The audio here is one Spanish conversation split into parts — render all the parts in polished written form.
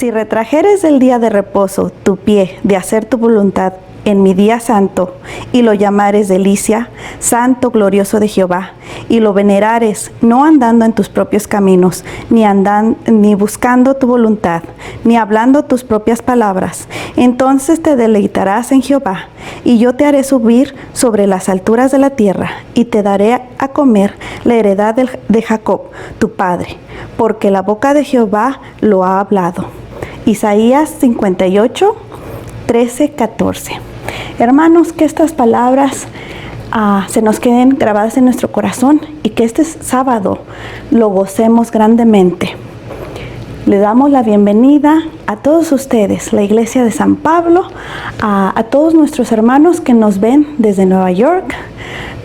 Si retrajeres del día de reposo tu pie de hacer tu voluntad en mi día santo, y lo llamares delicia, santo glorioso de Jehová, y lo venerares, no andando en tus propios caminos, ni buscando tu voluntad, ni hablando tus propias palabras, entonces te deleitarás en Jehová, y yo te haré subir sobre las alturas de la tierra, y te daré a comer la heredad de Jacob, tu padre, porque la boca de Jehová lo ha hablado. Isaías 58, 13, 14. Hermanos, que estas palabras se nos queden grabadas en nuestro corazón y que este sábado lo gocemos grandemente. Le damos la bienvenida a todos ustedes, la Iglesia de San Pablo, a todos nuestros hermanos que nos ven desde Nueva York,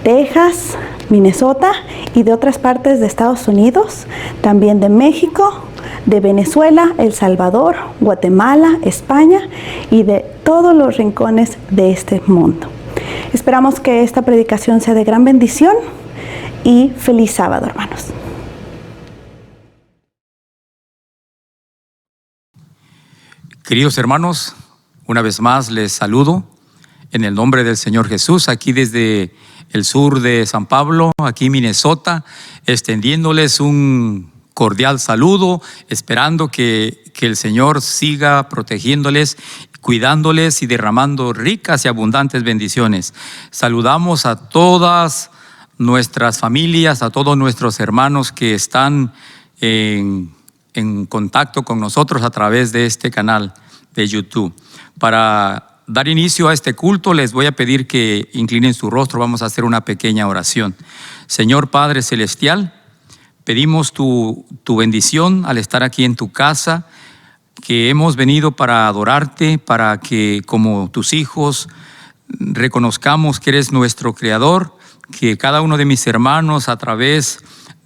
Texas, Minnesota y de otras partes de Estados Unidos, también de México, de Venezuela, El Salvador, Guatemala, España y de todos los rincones de este mundo. Esperamos que esta predicación sea de gran bendición y feliz sábado, hermanos. Queridos hermanos, una vez más les saludo en el nombre del Señor Jesús, aquí desde el sur de San Pablo, aquí Minnesota, extendiéndoles un cordial saludo, esperando que el Señor siga protegiéndoles, cuidándoles y derramando ricas y abundantes bendiciones. Saludamos a todas nuestras familias, a todos nuestros hermanos que están en contacto con nosotros a través de este canal de YouTube. Para dar inicio a este culto, les voy a pedir que inclinen su rostro. Vamos a hacer una pequeña oración. Señor Padre Celestial, pedimos tu bendición al estar aquí en tu casa, que hemos venido para adorarte, para que como tus hijos reconozcamos que eres nuestro Creador, que cada uno de mis hermanos a través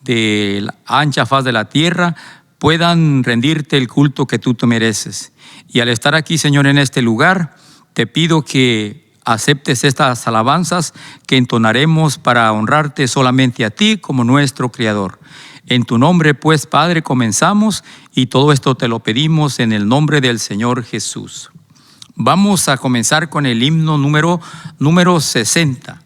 de la ancha faz de la tierra puedan rendirte el culto que tú te mereces. Y al estar aquí, Señor, en este lugar, te pido que aceptes estas alabanzas que entonaremos para honrarte solamente a ti como nuestro Creador. En tu nombre, pues, Padre, comenzamos y todo esto te lo pedimos en el nombre del Señor Jesús. Vamos a comenzar con el himno número 60.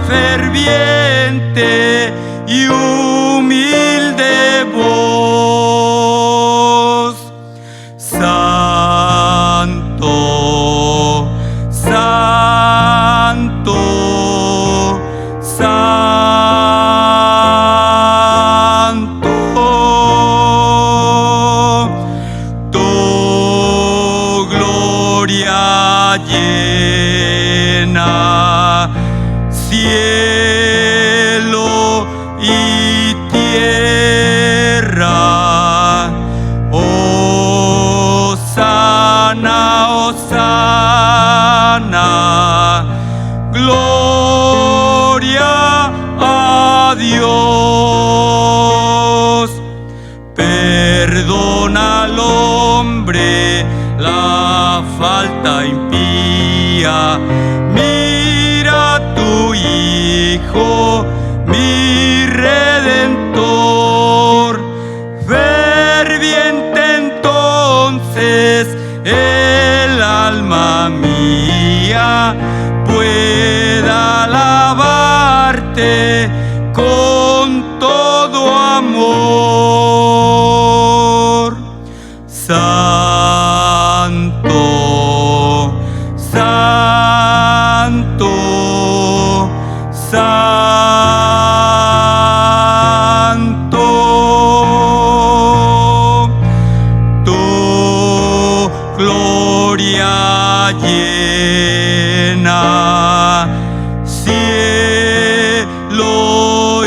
Ferviente y humilde voz. Santo, santo, santo, tu gloria llena cielo y tierra. Hosana, hosana, gloria a Dios. Perdona al hombre la falta impía. Hijo, mi Redentor, ferviente el alma mía pueda alabarte con todo amor. Santo, santo, santo, tu gloria llena cielo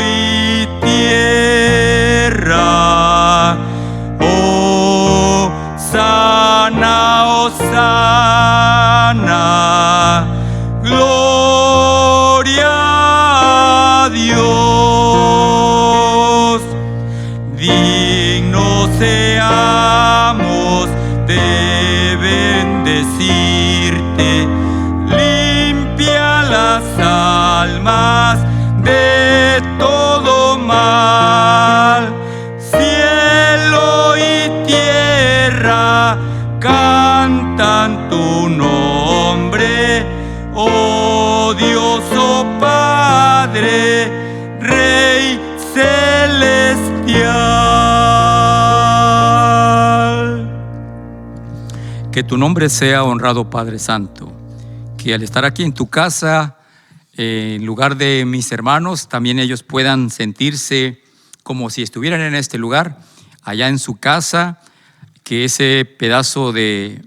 y tierra. Hosana, gloria a Dios. Dignos seamos de bendecirte, limpia las almas de todo mal. Cielo y tierra cantan tu nombre, oh Dios, oh Padre, Rey celestial. Que tu nombre sea honrado, Padre Santo. Que al estar aquí en tu casa, en lugar de mis hermanos, también ellos puedan sentirse como si estuvieran en este lugar, allá en su casa. Que ese pedazo de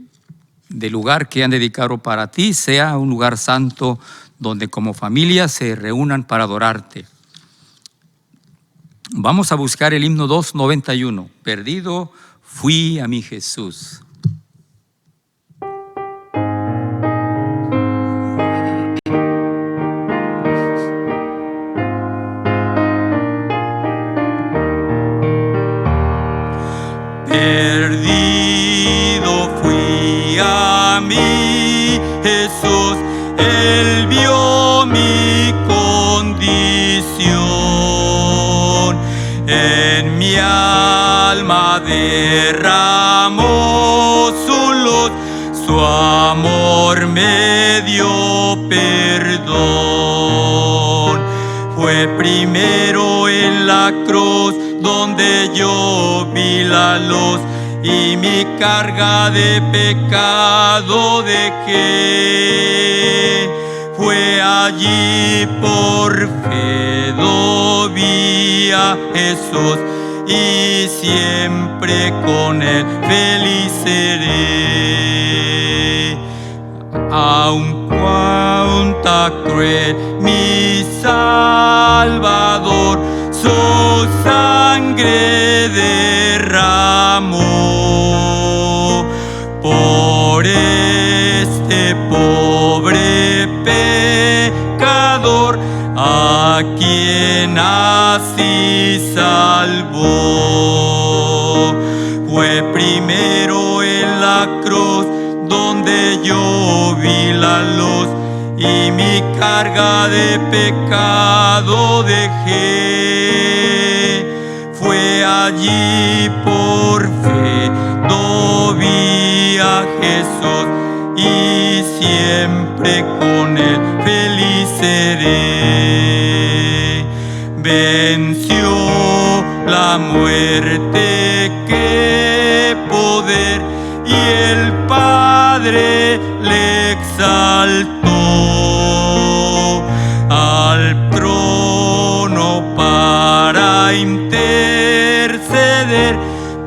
lugar que han dedicado para ti sea un lugar santo donde como familia se reúnan para adorarte. Vamos a buscar el himno 291. Perdido fui a mi Jesús. Perdido fui a mi Jesús, Él vio mi condición, en mi alma derramó su luz, su amor me dio perdón. Fue primero en la cruz donde yo vi la luz y mi carga de pecado dejé. Fue allí por fe lo vi a Jesús y siempre con él feliz seré. Aun cuanta cruel mi Salvador su sangre derramó por este pobre pecador a quien así salvó. Fue primero en la cruz donde yo vi la luz y mi carga de pecado dejé. Fue allí por fe lo vi a Jesús y siempre con él feliz seré. Venció la muerte, qué poder, y el Padre le exaltó al trono para interceder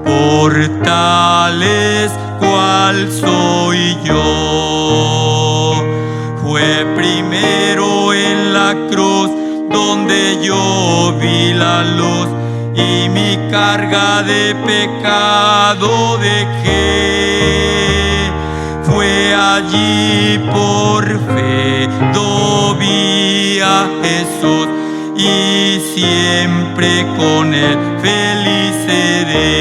por tales cual soy yo. Fue primero en la cruz donde yo vi la luz y mi carga de pecado dejé. Fue allí por fe lo vi a Jesús y siempre con él feliz seré.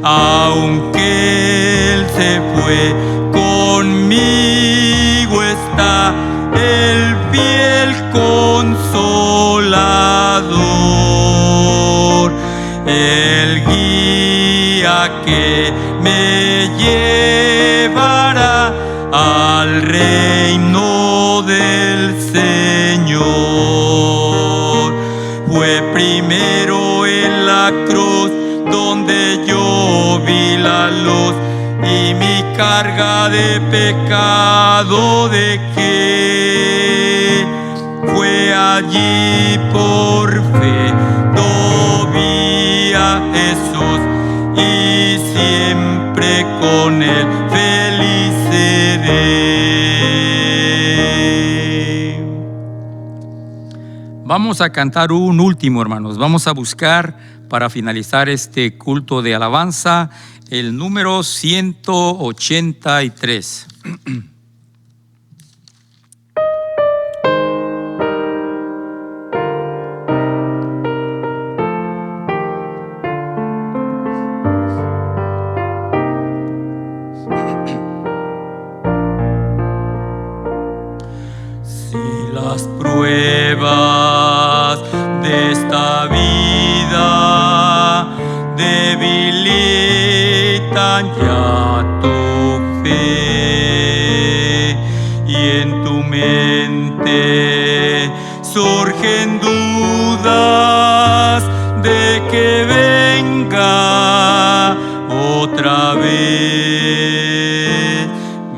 Aunque él se fue, conmigo está el fiel consolador. Él guía guía que me llevará al reino del Señor. Fue primero en la cruz donde yo vi la luz y mi carga de pecado dejé. Fue allí por fe, lo vi a Jesús y siempre con él feliz seré. Vamos a cantar un último, hermanos. Vamos a buscar para finalizar este culto de alabanza el número 183. Si las pruebas de esta vida debilitan ya tu fe y en tu mente surgen dudas de que venga otra vez,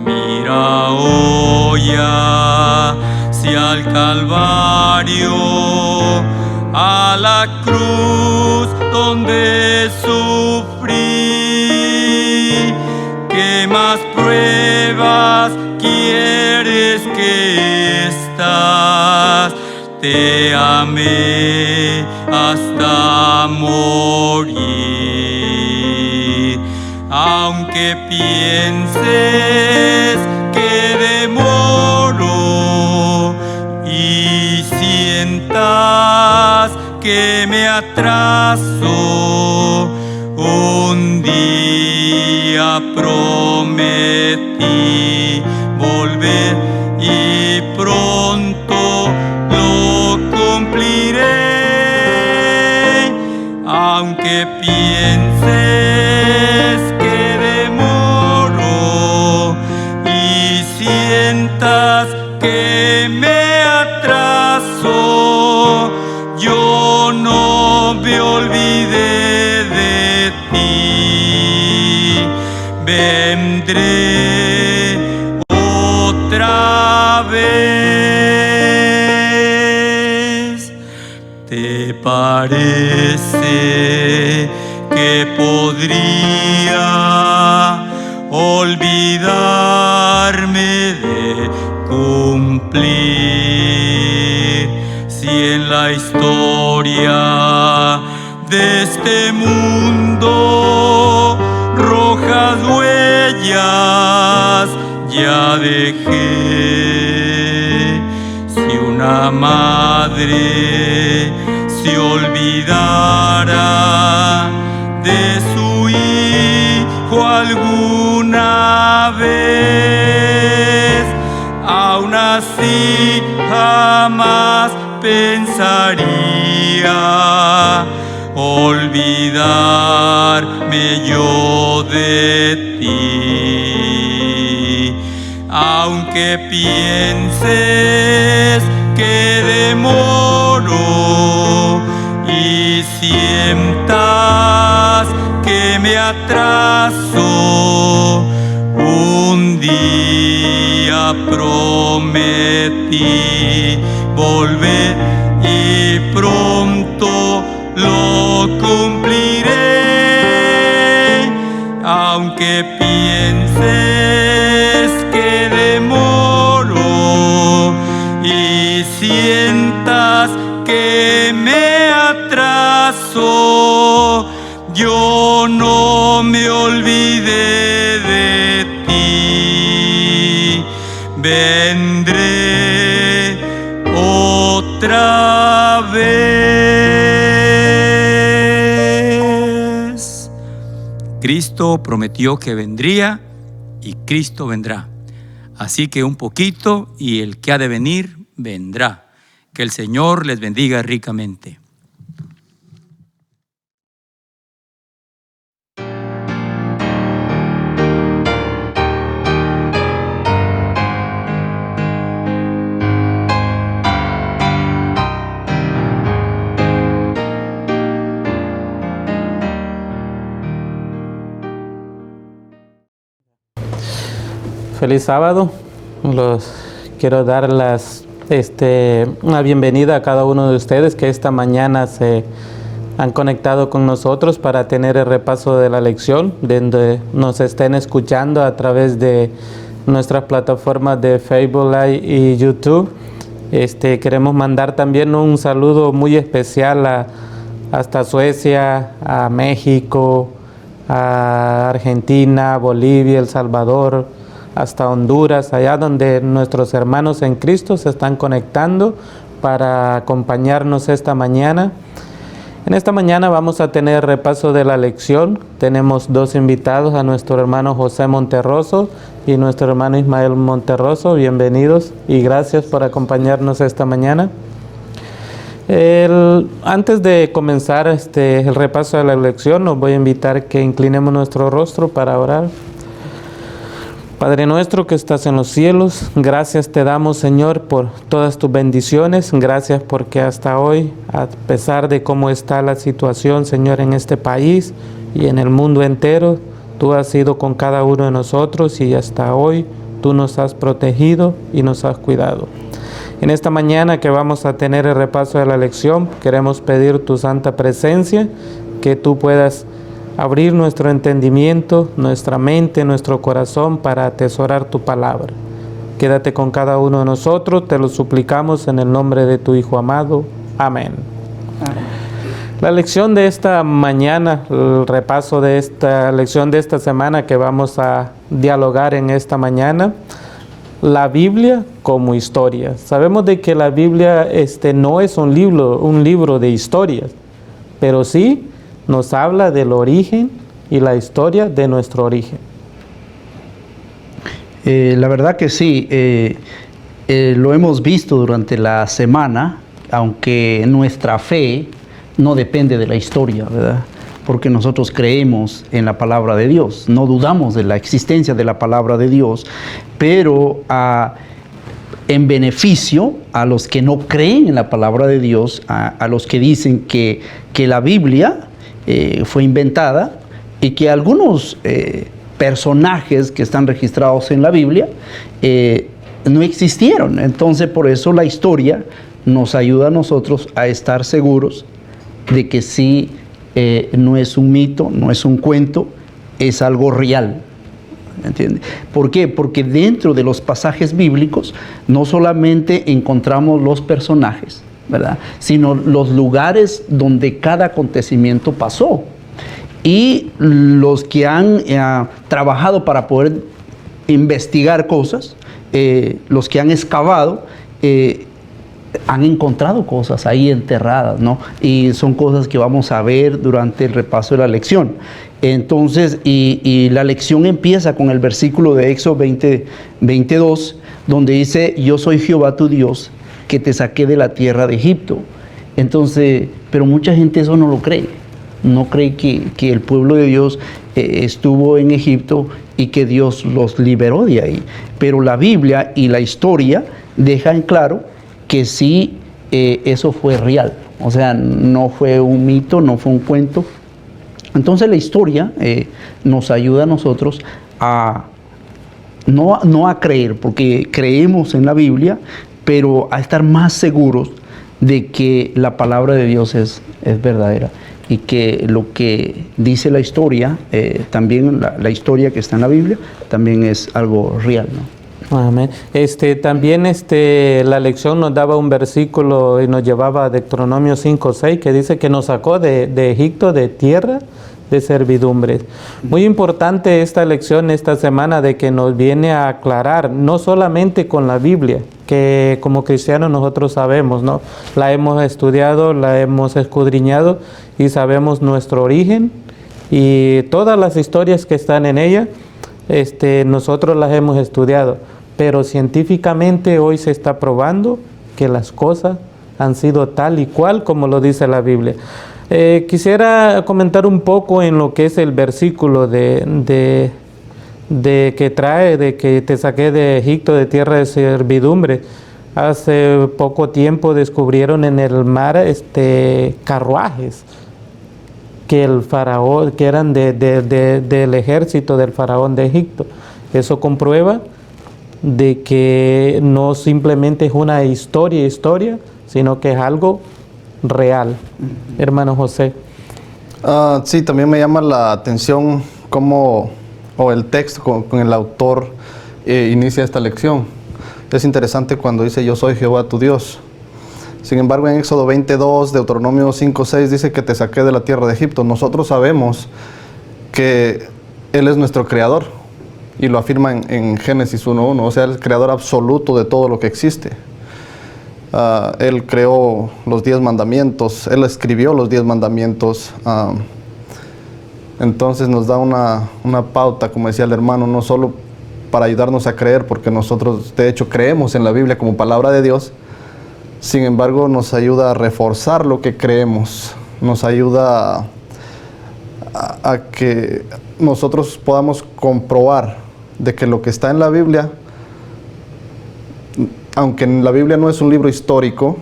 mira hoy hacia el Calvario, a la cruz donde sufrí. ¿Qué más pruebas quieres que estas? Te amé hasta morir. Aunque pienses que demoro y sientas que me atraso, un día prometí volver y pronto lo cumpliré. Aunque pienses que demoro y sientas que me atraso, yo no me olvidé de ti. Vendré otra vez. ¿Te parece que podría olvidarme de cumplir si en la historia de este mundo rojas huellas ya dejé? Si una madre se olvidara de su hijo alguna vez, aún así jamás pensaría olvidarme yo de ti. Aunque pienses que demoro y sientas que me atraso, un día prometí volver y pronto lo cumpliré. Aunque pienses que demoro y sientas que me atraso, yo no me olvidé de ti. Vendré otra vez. Cristo prometió que vendría y Cristo vendrá. Así que un poquito y el que ha de venir vendrá. Que el Señor les bendiga ricamente. Feliz sábado. Los quiero dar una bienvenida a cada uno de ustedes que esta mañana se han conectado con nosotros para tener el repaso de la lección, donde nos estén escuchando a través de nuestras plataformas de Facebook Live y YouTube. Queremos mandar también un saludo muy especial hasta Suecia, a México, a Argentina, Bolivia, El Salvador, hasta Honduras, allá donde nuestros hermanos en Cristo se están conectando para acompañarnos esta mañana. En esta mañana vamos a tener repaso de la lección. Tenemos dos invitados, a nuestro hermano José Monterroso y nuestro hermano Ismael Monterroso. Bienvenidos y gracias por acompañarnos esta mañana. Antes de comenzar el repaso de la lección, nos voy a invitar que inclinemos nuestro rostro para orar. Padre nuestro que estás en los cielos, gracias te damos, Señor, por todas tus bendiciones. Gracias porque hasta hoy, a pesar de cómo está la situación, Señor, en este país y en el mundo entero, tú has sido con cada uno de nosotros y hasta hoy tú nos has protegido y nos has cuidado. En esta mañana que vamos a tener el repaso de la lección, queremos pedir tu santa presencia, que tú puedas abrir nuestro entendimiento, nuestra mente, nuestro corazón para atesorar tu palabra. Quédate con cada uno de nosotros, te lo suplicamos en el nombre de tu Hijo amado. Amén. Amén. La lección de esta mañana, el repaso de esta lección de esta semana que vamos a dialogar en esta mañana, la Biblia como historia. Sabemos de que la Biblia no es un libro de historias, pero sí nos habla del origen y la historia de nuestro origen. La verdad que sí, lo hemos visto durante la semana, aunque nuestra fe no depende de la historia, ¿verdad? Porque nosotros creemos en la palabra de Dios, no dudamos de la existencia de la palabra de Dios, pero en beneficio a los que no creen en la palabra de Dios, a los que dicen que la Biblia fue inventada y que algunos personajes que están registrados en la Biblia no existieron. Entonces, por eso la historia nos ayuda a nosotros a estar seguros de que sí, no es un mito, no es un cuento, es algo real. ¿Entiende? ¿Por qué? Porque dentro de los pasajes bíblicos no solamente encontramos los personajes, ¿verdad?, sino los lugares donde cada acontecimiento pasó. Y los que han trabajado para poder investigar cosas, los que han excavado, han encontrado cosas ahí enterradas, ¿no? Y son cosas que vamos a ver durante el repaso de la lección. Entonces, y la lección empieza con el versículo de Éxodo 22, donde dice: yo soy Jehová tu Dios, que te saqué de la tierra de Egipto. Entonces, pero mucha gente eso no lo cree. No cree que el pueblo de Dios estuvo en Egipto y que Dios los liberó de ahí. Pero la Biblia y la historia dejan claro que sí, eso fue real. O sea, no fue un mito, no fue un cuento. Entonces la historia nos ayuda a nosotros a no a creer, porque creemos en la Biblia, pero a estar más seguros de que la palabra de Dios es verdadera y que lo que dice la historia, también la historia que está en la Biblia, también es algo real, ¿no? Amén. También la lección nos daba un versículo y nos llevaba a Deuteronomio 5:6, que dice que nos sacó de Egipto, de tierra de servidumbre. Muy importante esta lección esta semana, de que nos viene a aclarar, no solamente con la Biblia, que como cristianos nosotros sabemos, ¿no? La hemos estudiado, la hemos escudriñado y sabemos nuestro origen y todas las historias que están en ella, nosotros las hemos estudiado. Pero científicamente hoy se está probando que las cosas han sido tal y cual como lo dice la Biblia. Quisiera comentar un poco en lo que es el versículo de que trae, de que te saqué de Egipto, de tierra de servidumbre. Hace poco tiempo descubrieron en el mar carruajes que el faraón, que eran del ejército del faraón de Egipto. Eso comprueba de que no simplemente es una historia, sino que es algo real. Hermano José. Sí, también me llama la atención el texto con el autor inicia esta lección. Es interesante cuando dice: yo soy Jehová tu Dios. Sin embargo, en Éxodo 22, Deuteronomio 5:6 dice que te saqué de la tierra de Egipto. Nosotros sabemos que Él es nuestro creador y lo afirma en Génesis 1:1, o sea, el creador absoluto de todo lo que existe. Él creó los 10 mandamientos, Él escribió los 10 mandamientos. Entonces nos da una pauta, como decía el hermano, no solo para ayudarnos a creer, porque nosotros de hecho creemos en la Biblia como palabra de Dios. Sin embargo, nos ayuda a reforzar lo que creemos, nos ayuda a que nosotros podamos comprobar de que lo que está en la Biblia, aunque la Biblia no es un libro histórico,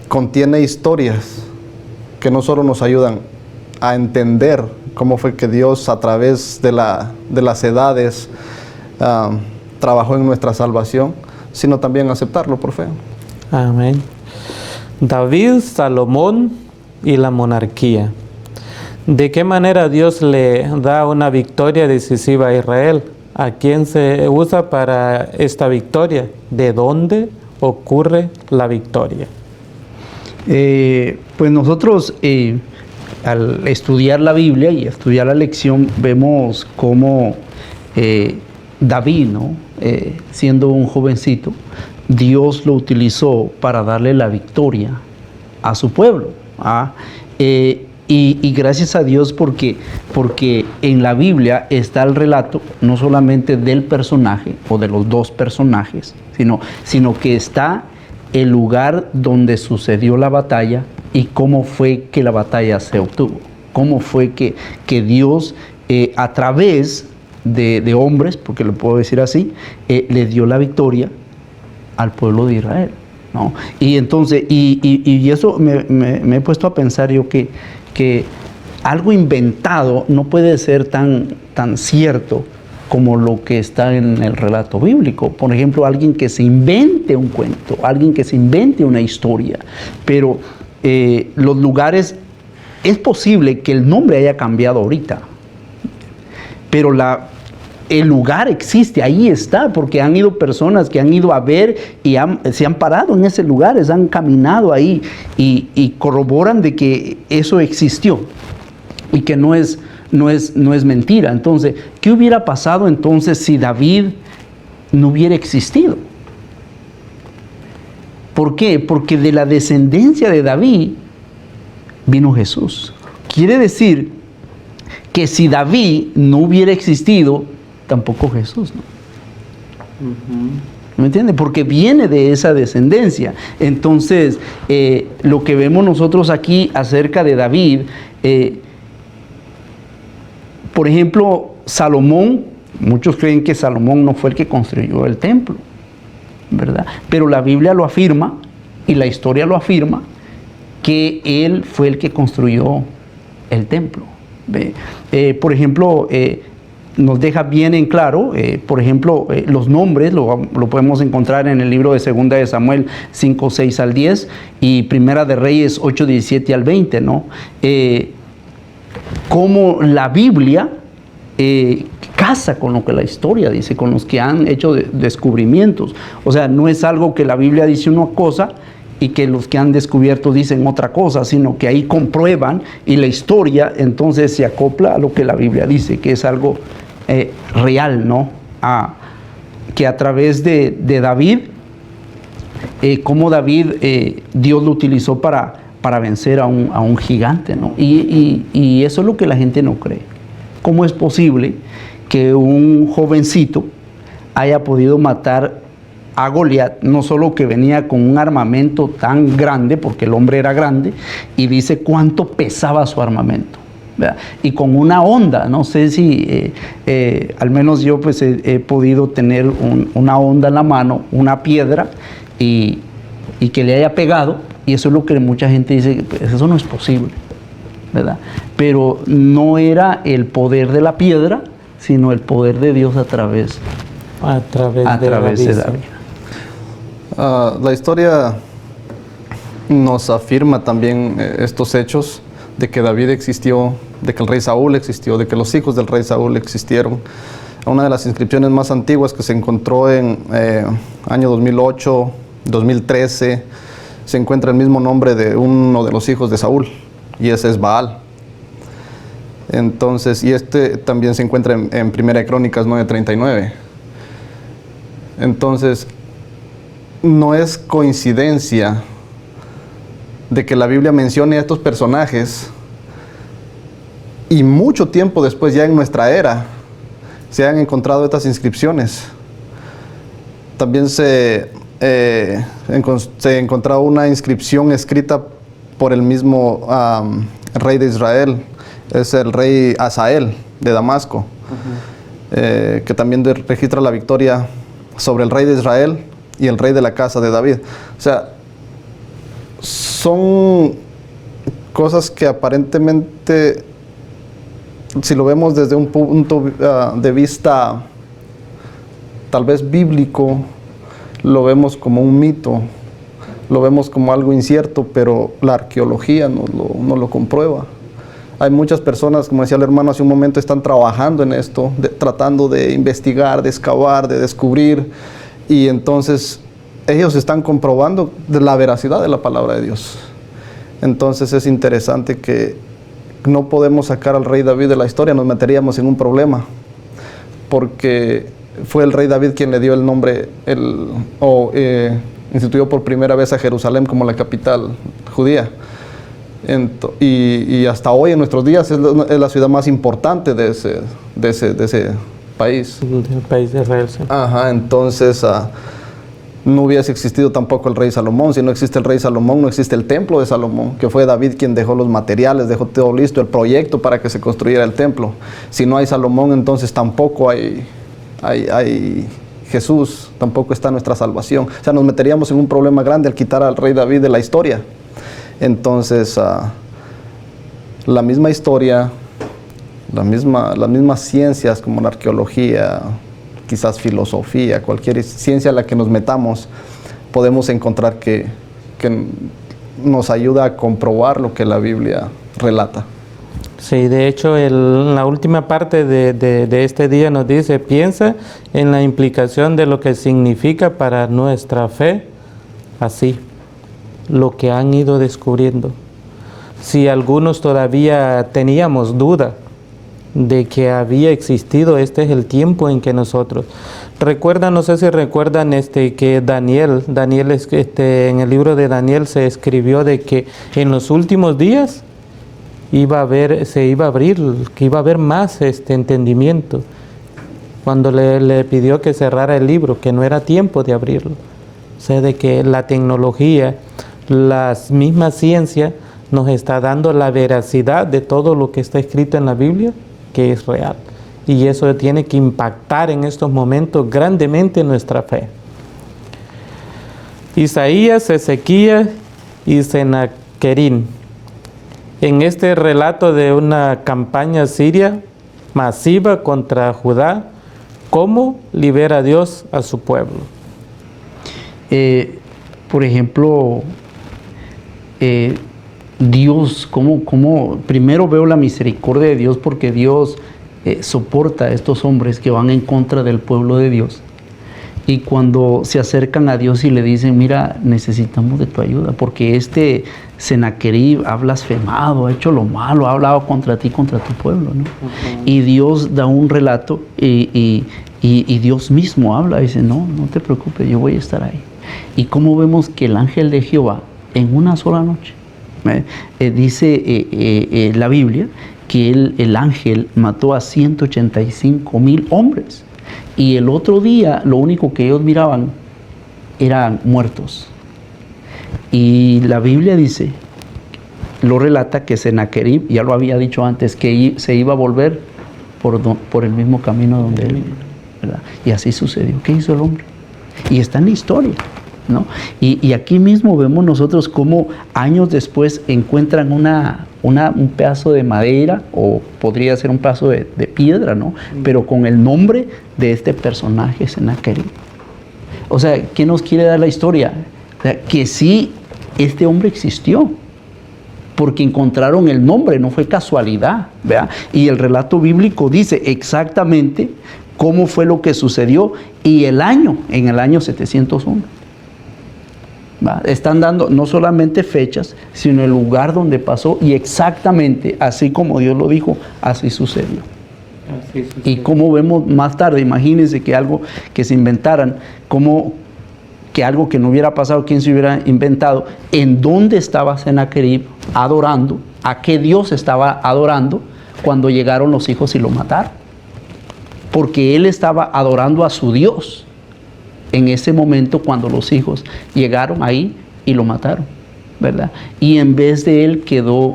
contiene historias que no solo nos ayudan a entender cómo fue que Dios a través de las edades trabajó en nuestra salvación, sino también aceptarlo por fe. Amén. David, Salomón y la monarquía. ¿De qué manera Dios le da una victoria decisiva a Israel? ¿A quién se usa para esta victoria? ¿De dónde ocurre la victoria? Pues nosotros al estudiar la Biblia y estudiar la lección vemos cómo David, ¿no? Siendo un jovencito, Dios lo utilizó para darle la victoria a su pueblo. Y gracias a Dios porque en la Biblia está el relato no solamente del personaje o de los dos personajes, sino que está el lugar donde sucedió la batalla y cómo fue que la batalla se obtuvo, cómo fue que Dios a través de hombres, porque lo puedo decir así, le dio la victoria al pueblo de Israel, ¿no? Y entonces, y eso me he puesto a pensar yo que algo inventado no puede ser tan cierto como lo que está en el relato bíblico. Por ejemplo, alguien que se invente un cuento, alguien que se invente una historia, pero los lugares, es posible que el nombre haya cambiado ahorita, pero el lugar existe, ahí está, porque han ido personas que han ido a ver y se han parado en ese lugar, han caminado ahí y corroboran de que eso existió y que no es mentira. Entonces, ¿qué hubiera pasado entonces si David no hubiera existido? ¿Por qué? Porque de la descendencia de David vino Jesús. Quiere decir que si David no hubiera existido, tampoco Jesús, ¿no? ¿Me entiende? Porque viene de esa descendencia. Entonces, lo que vemos nosotros aquí acerca de David, por ejemplo, Salomón, muchos creen que Salomón no fue el que construyó el templo, ¿verdad? Pero la Biblia lo afirma y la historia lo afirma que él fue el que construyó el templo. Por ejemplo, nos deja bien en claro, por ejemplo, los nombres, lo podemos encontrar en el libro de 2 de Samuel 5, 6 al 10 y Primera de Reyes 8, 17 al 20, ¿no? Cómo la Biblia casa con lo que la historia dice, con los que han hecho descubrimientos. O sea, no es algo que la Biblia dice una cosa y que los que han descubierto dicen otra cosa, sino que ahí comprueban y la historia entonces se acopla a lo que la Biblia dice, que es algo real, ¿no? Que a través de David, cómo David, Dios lo utilizó para vencer a un gigante, ¿no? Y eso es lo que la gente no cree. ¿Cómo es posible que un jovencito haya podido matar a Goliat, no solo que venía con un armamento tan grande, porque el hombre era grande, y dice cuánto pesaba su armamento, ¿verdad? Y con una honda, no sé si, al menos yo pues he podido tener una honda en la mano, una piedra, y que le haya pegado, y eso es lo que mucha gente dice, pues eso no es posible, ¿verdad? Pero no era el poder de la piedra, sino el poder de Dios a través A través de David. La historia nos afirma también estos hechos de que David existió, de que el rey Saúl existió, de que los hijos del rey Saúl existieron. Una de las inscripciones más antiguas que se encontró en año 2008, 2013, se encuentra el mismo nombre de uno de los hijos de Saúl, y ese es Baal. Entonces, y este también se encuentra en Primera de Crónicas 9:39. Entonces, no es coincidencia de que la Biblia mencione a estos personajes y mucho tiempo después, ya en nuestra era, se han encontrado estas inscripciones. También se encontró una inscripción escrita por el mismo rey de Israel, es el rey Asael de Damasco, que también registra la victoria sobre el rey de Israel y el rey de la casa de David. O sea, son cosas que aparentemente, si lo vemos desde un punto de vista tal vez bíblico, lo vemos como un mito, lo vemos como algo incierto, pero la arqueología no lo comprueba. Hay muchas personas, como decía el hermano hace un momento, están trabajando en esto, tratando de investigar, de excavar, de descubrir, y entonces ellos están comprobando la veracidad de la palabra de Dios. Entonces es interesante que no podemos sacar al rey David de la historia, nos meteríamos en un problema, porque fue el rey David quien le dio el nombre, instituyó por primera vez a Jerusalén como la capital judía. Y hasta hoy en nuestros días es la ciudad más importante de ese país. Del país de Israel, sí. Ajá, entonces no hubiese existido tampoco el rey Salomón. Si no existe el rey Salomón, no existe el templo de Salomón, que fue David quien dejó los materiales, dejó todo listo, el proyecto para que se construyera el templo. Si no hay Salomón, entonces tampoco hay Jesús, tampoco está nuestra salvación. O sea, nos meteríamos en un problema grande al quitar al rey David de la historia. Entonces, la misma historia, las mismas ciencias como la arqueología, quizás filosofía, cualquier ciencia a la que nos metamos, podemos encontrar que nos ayuda a comprobar lo que la Biblia relata. Sí, de hecho, la última parte de este día nos dice, piensa en la implicación de lo que significa para nuestra fe, así, lo que han ido descubriendo. Si algunos todavía teníamos duda de que había existido, este es el tiempo en que nosotros... Recuerdan, no sé si recuerdan que Daniel en el libro de Daniel se escribió de que en los últimos días se iba a abrir, que iba a haber más entendimiento. Cuando le pidió que cerrara el libro, que no era tiempo de abrirlo. O sea, de que la tecnología, las mismas ciencias nos está dando la veracidad de todo lo que está escrito en la Biblia, que es real. Y eso tiene que impactar en estos momentos grandemente nuestra fe. Isaías, Ezequías y Senaquerín. En este relato de una campaña siria masiva contra Judá, ¿cómo libera Dios a su pueblo? Por ejemplo, Dios, ¿cómo? Primero veo la misericordia de Dios, porque Dios soporta a estos hombres que van en contra del pueblo de Dios. Y cuando se acercan a Dios y le dicen, mira, necesitamos de tu ayuda, porque Senaquerib ha blasfemado, ha hecho lo malo, ha hablado contra ti, contra tu pueblo, ¿no? Y Dios da un relato y Dios mismo habla, dice, no te preocupes, yo voy a estar ahí. Y cómo vemos que el ángel de Jehová, en una sola noche, dice la Biblia, que el ángel mató a 185,000 hombres. Y el otro día, lo único que ellos miraban eran muertos. Y la Biblia dice, lo relata, que Senaquerib, ya lo había dicho antes, que se iba a volver por el mismo camino donde él vino, ¿verdad? Y así sucedió. ¿Qué hizo el hombre? Y está en la historia. ¿no? Y aquí mismo vemos nosotros cómo años después encuentran un pedazo de madera, o podría ser un pedazo de piedra, ¿no? Pero con el nombre de este personaje, Sennacherib. O sea, ¿qué nos quiere dar la historia? O sea, que sí, este hombre existió, porque encontraron el nombre, no fue casualidad, ¿verdad? Y el relato bíblico dice exactamente cómo fue lo que sucedió y el año, en el año 701. ¿Va? Están dando no solamente fechas, sino el lugar donde pasó, y exactamente así como Dios lo dijo, así sucedió. Y como vemos más tarde, imagínense que algo que se inventaran, que algo que no hubiera pasado, quién se hubiera inventado, en dónde estaba Sennacherib adorando, a qué Dios estaba adorando cuando llegaron los hijos y lo mataron. Porque él estaba adorando a su Dios en ese momento cuando los hijos llegaron ahí y lo mataron, ¿verdad? Y en vez de él quedó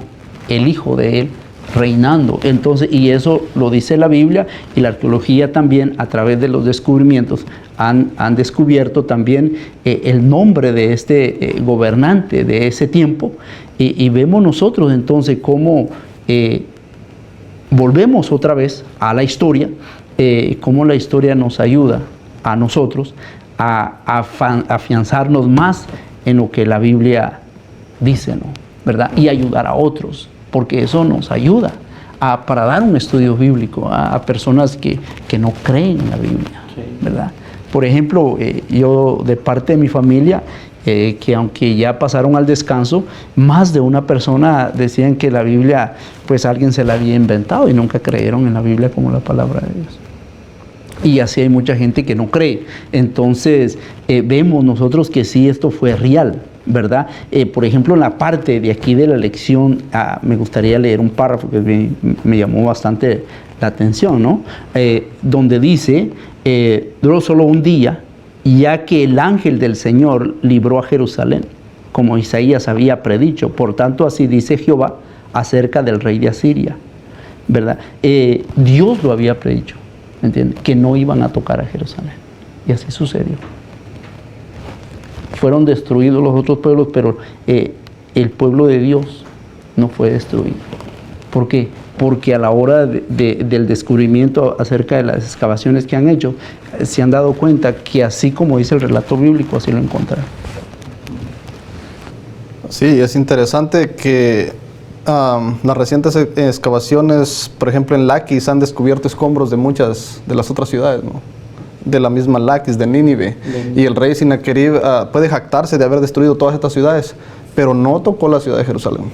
el hijo de él reinando. Entonces, y eso lo dice la Biblia, y la arqueología también, a través de los descubrimientos, han descubierto también el nombre de este gobernante de ese tiempo, y vemos nosotros entonces cómo volvemos otra vez a la historia, cómo la historia nos ayuda a nosotros a afianzarnos más en lo que la Biblia dice, ¿no? ¿Verdad? Y ayudar a otros, porque eso nos ayuda para dar un estudio bíblico a personas que no creen en la Biblia, ¿verdad? Por ejemplo, yo de parte de mi familia, que aunque ya pasaron al descanso, más de una persona decían que la Biblia, pues alguien se la había inventado, y nunca creyeron en la Biblia como la palabra de Dios. Y así hay mucha gente que no cree. Entonces, vemos nosotros que sí, esto fue real, ¿verdad? Por ejemplo, en la parte de aquí de la lección, me gustaría leer un párrafo que me llamó bastante la atención, ¿no? Donde dice, duró solo un día, ya que el ángel del Señor libró a Jerusalén, como Isaías había predicho. Por tanto, así dice Jehová acerca del rey de Asiria, ¿verdad? Dios lo había predicho, ¿entiendes? Que no iban a tocar a Jerusalén. Y así sucedió. Fueron destruidos los otros pueblos, pero el pueblo de Dios no fue destruido. ¿Por qué? Porque a la hora del descubrimiento acerca de las excavaciones que han hecho, se han dado cuenta que así como dice el relato bíblico, así lo encontraron. Sí, es interesante que las recientes excavaciones, por ejemplo en Laquis, han descubierto escombros de muchas de las otras ciudades, ¿no? De la misma Laquis, de Nínive. Y el rey Sennacherib puede jactarse de haber destruido todas estas ciudades, pero no tocó la ciudad de Jerusalén.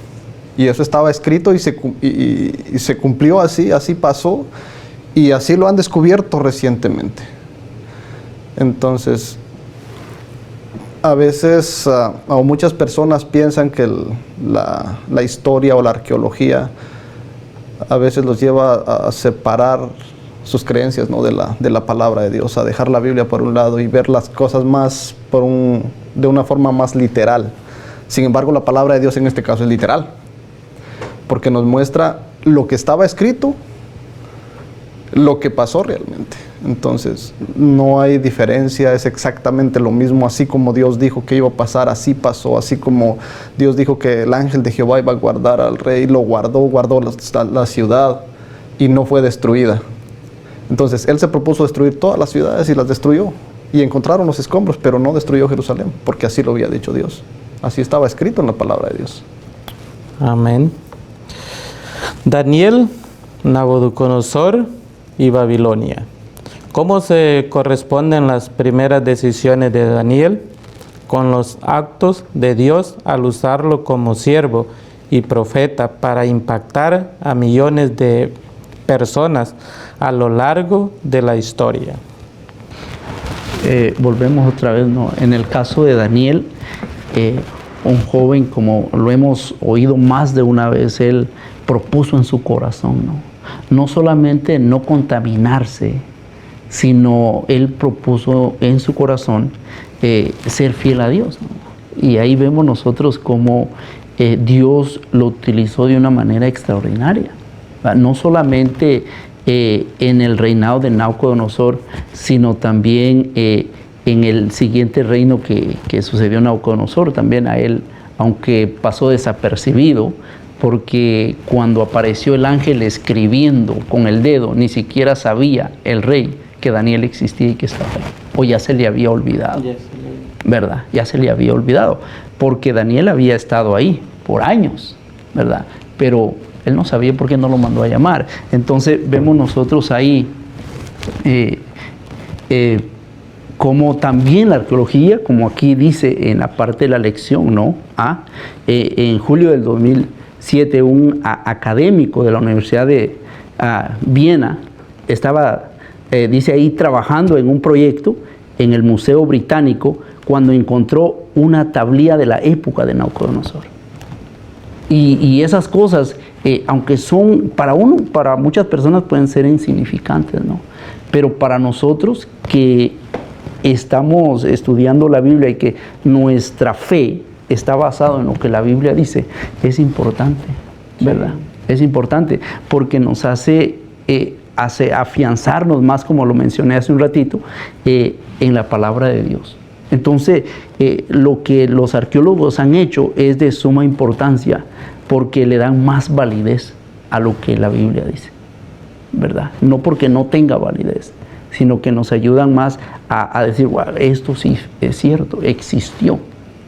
Y eso estaba escrito y se cumplió así pasó, y así lo han descubierto recientemente. Entonces, a veces, o muchas personas piensan que la historia o la arqueología a veces los lleva a separar sus creencias, ¿no? de la palabra de Dios, a dejar la Biblia por un lado y ver las cosas más de una forma más literal. Sin embargo, la palabra de Dios en este caso es literal, porque nos muestra lo que estaba escrito, lo que pasó realmente. Entonces, no hay diferencia, es exactamente lo mismo. Así como Dios dijo que iba a pasar, así pasó. Así como Dios dijo que el ángel de Jehová iba a guardar al rey, lo guardó la ciudad y no fue destruida. Entonces, Él se propuso destruir todas las ciudades y las destruyó. Y encontraron los escombros, pero no destruyó Jerusalén, porque así lo había dicho Dios. Así estaba escrito en la palabra de Dios. Amén. Daniel, Nabucodonosor y Babilonia. ¿Cómo se corresponden las primeras decisiones de Daniel con los actos de Dios al usarlo como siervo y profeta para impactar a millones de personas a lo largo de la historia? Volvemos otra vez, ¿no? En el caso de Daniel, un joven, como lo hemos oído más de una vez, él propuso en su corazón, no solamente no contaminarse, sino él propuso en su corazón ser fiel a Dios, ¿no? Y ahí vemos nosotros cómo Dios lo utilizó de una manera extraordinaria, ¿verdad? No solamente en el reinado de Nabucodonosor, sino también en el siguiente reino que sucedió en Nabucodonosor. También a él, aunque pasó desapercibido, porque cuando apareció el ángel escribiendo con el dedo, ni siquiera sabía el rey que Daniel existía y que estaba ahí. O ya se le había olvidado, ¿verdad? Ya se le había olvidado, porque Daniel había estado ahí por años, ¿verdad? Pero él no sabía por qué no lo mandó a llamar. Entonces vemos nosotros ahí como también la arqueología, como aquí dice en la parte de la lección, ¿no? En julio del 2007, un académico de la Universidad de Viena estaba, dice ahí, trabajando en un proyecto en el Museo Británico cuando encontró una tablilla de la época de Nabucodonosor. Y esas cosas, aunque son para muchas personas pueden ser insignificantes, ¿no? Pero para nosotros que estamos estudiando la Biblia y que nuestra fe está basada en lo que la Biblia dice, es importante, ¿verdad? Es importante porque nos hace afianzarnos más, como lo mencioné hace un ratito, en la palabra de Dios. Entonces, lo que los arqueólogos han hecho es de suma importancia porque le dan más validez a lo que la Biblia dice, ¿verdad? No porque no tenga validez, sino que nos ayudan más a decir, wow, esto sí es cierto, existió,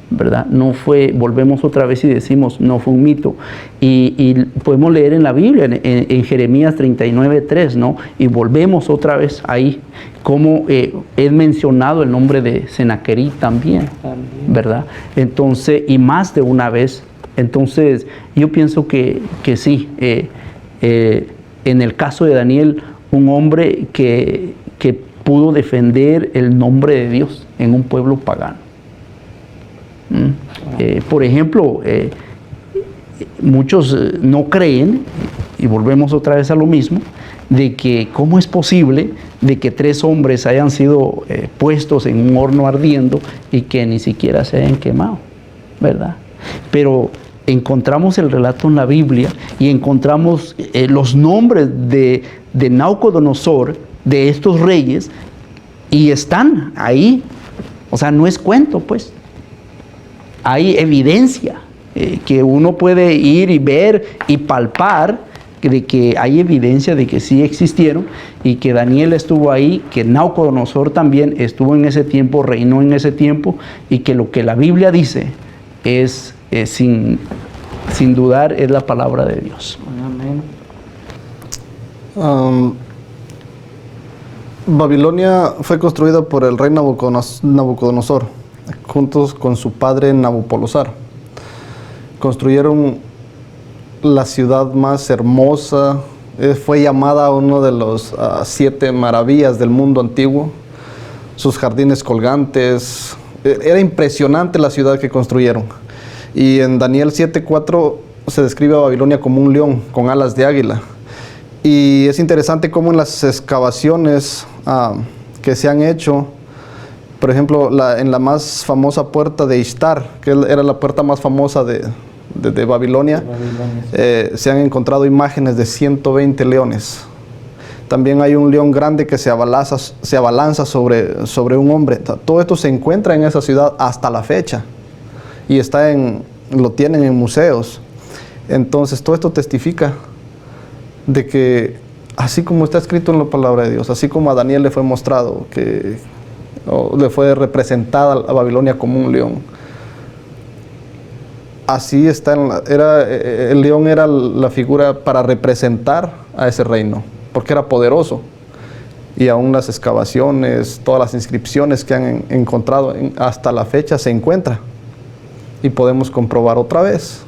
¿verdad? No fue, volvemos otra vez y decimos, no fue un mito. Y podemos leer en la Biblia, en Jeremías 39:3, ¿no? Y volvemos otra vez ahí, como es mencionado el nombre de Senaquerib también, ¿verdad? Entonces, y más de una vez. Entonces, yo pienso que sí, en el caso de Daniel, un hombre que pudo defender el nombre de Dios en un pueblo pagano. Por ejemplo, muchos no creen, y volvemos otra vez a lo mismo, de que cómo es posible de que 3 hombres hayan sido puestos en un horno ardiendo y que ni siquiera se hayan quemado, ¿verdad? Pero encontramos el relato en la Biblia y encontramos los nombres de Nabucodonosor, de estos reyes, y están ahí. O sea, no es cuento, pues. Hay evidencia que uno puede ir y ver y palpar, de que hay evidencia de que sí existieron y que Daniel estuvo ahí, que Nabucodonosor también estuvo en ese tiempo, reinó en ese tiempo, y que lo que la Biblia dice es sin dudar es la palabra de Dios. Amén. Babilonia fue construida por el rey Nabucodonosor, juntos con su padre Nabopolosar. Construyeron la ciudad más hermosa, fue llamada uno de los 7 maravillas del mundo antiguo. Sus jardines colgantes, era impresionante la ciudad que construyeron. Y en Daniel 7:4 se describe a Babilonia como un león con alas de águila. Y es interesante cómo en las excavaciones que se han hecho, por ejemplo, en la más famosa puerta de Ishtar, que era la puerta más famosa de Babilonia, se han encontrado imágenes de 120 leones. También hay un león grande que se abalanza sobre un hombre. Todo esto se encuentra en esa ciudad hasta la fecha. Y lo tienen en museos. Entonces, todo esto testifica de que, así como está escrito en la palabra de Dios, así como a Daniel le fue mostrado, le fue representada a Babilonia como un león, así está, el león era la figura para representar a ese reino, porque era poderoso. Y aún las excavaciones, todas las inscripciones que han encontrado hasta la fecha se encuentran. Y podemos comprobar otra vez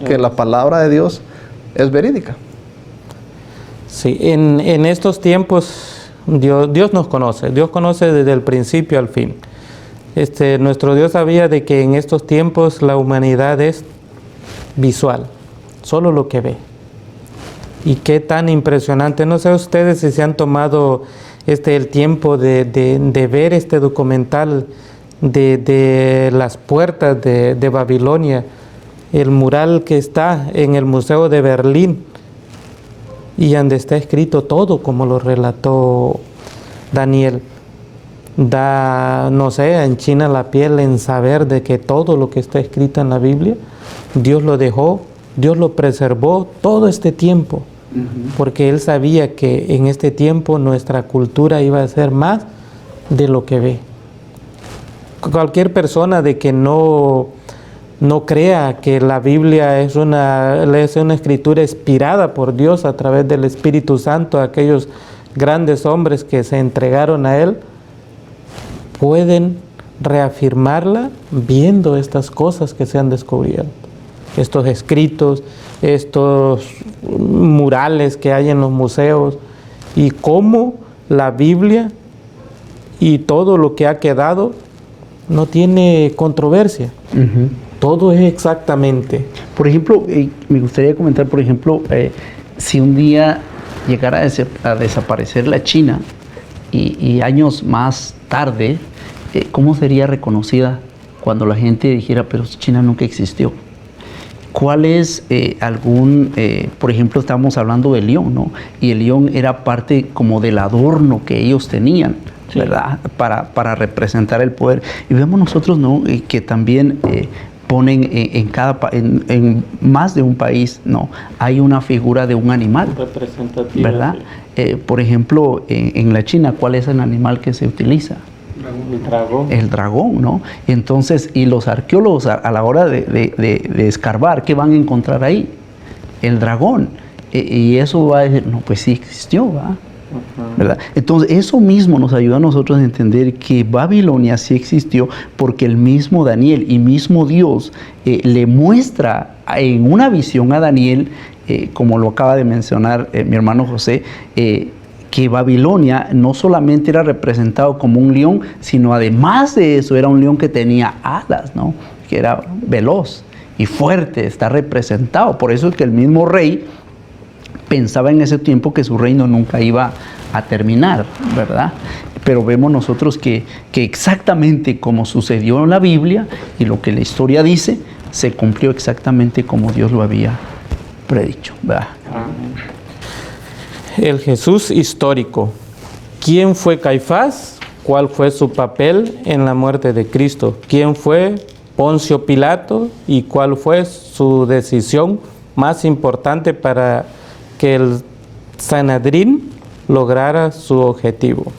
que la palabra de Dios es verídica. Sí, en estos tiempos Dios nos conoce. Dios conoce desde el principio al fin. Nuestro Dios sabía de que en estos tiempos la humanidad es visual, solo lo que ve. Y qué tan impresionante. No sé ustedes si se han tomado el tiempo de ver este documental de las puertas de Babilonia, el mural que está en el Museo de Berlín, y donde está escrito todo como lo relató Daniel. da, no sé, enchina la piel en saber de que todo lo que está escrito en la Biblia, Dios lo dejó, Dios lo preservó todo este tiempo, porque Él sabía que en este tiempo nuestra cultura iba a ser más de lo que ve. Cualquier persona de que no crea que la Biblia es una escritura inspirada por Dios a través del Espíritu Santo, aquellos grandes hombres que se entregaron a Él, pueden reafirmarla viendo estas cosas que se han descubierto, estos escritos, estos murales que hay en los museos, y cómo la Biblia y todo lo que ha quedado no tiene controversia. Todo es exactamente. Por ejemplo, me gustaría comentar, por ejemplo, si un día llegara a desaparecer la China y años más tarde, ¿cómo sería reconocida cuando la gente dijera, pero China nunca existió? ¿Cuál es por ejemplo, estamos hablando de León, ¿no? Y el león era parte como del adorno que ellos tenían, sí, ¿verdad? Para representar el poder. Y vemos nosotros, ¿no? Que también ponen en más de un país, ¿no? Hay una figura de un animal, ¿verdad? Por ejemplo, en la China, ¿cuál es el animal que se utiliza? El dragón. El dragón, ¿no? Entonces, y los arqueólogos a la hora de escarbar, ¿qué van a encontrar ahí? El dragón. Y eso va a decir, no, pues sí existió, ¿va? ¿Verdad? Entonces, eso mismo nos ayuda a nosotros a entender que Babilonia sí existió, porque el mismo Daniel y mismo Dios le muestra en una visión a Daniel, como lo acaba de mencionar mi hermano José, que Babilonia no solamente era representado como un león, sino además de eso era un león que tenía alas, ¿no? Que era veloz y fuerte, está representado. Por eso es que el mismo rey pensaba en ese tiempo que su reino nunca iba a terminar, ¿verdad? Pero vemos nosotros que exactamente como sucedió en la Biblia y lo que la historia dice, se cumplió exactamente como Dios lo había predicho, ¿verdad? El Jesús histórico. ¿Quién fue Caifás? ¿Cuál fue su papel en la muerte de Cristo? ¿Quién fue Poncio Pilato? ¿Y cuál fue su decisión más importante para que el Sanedrín lograra su objetivo?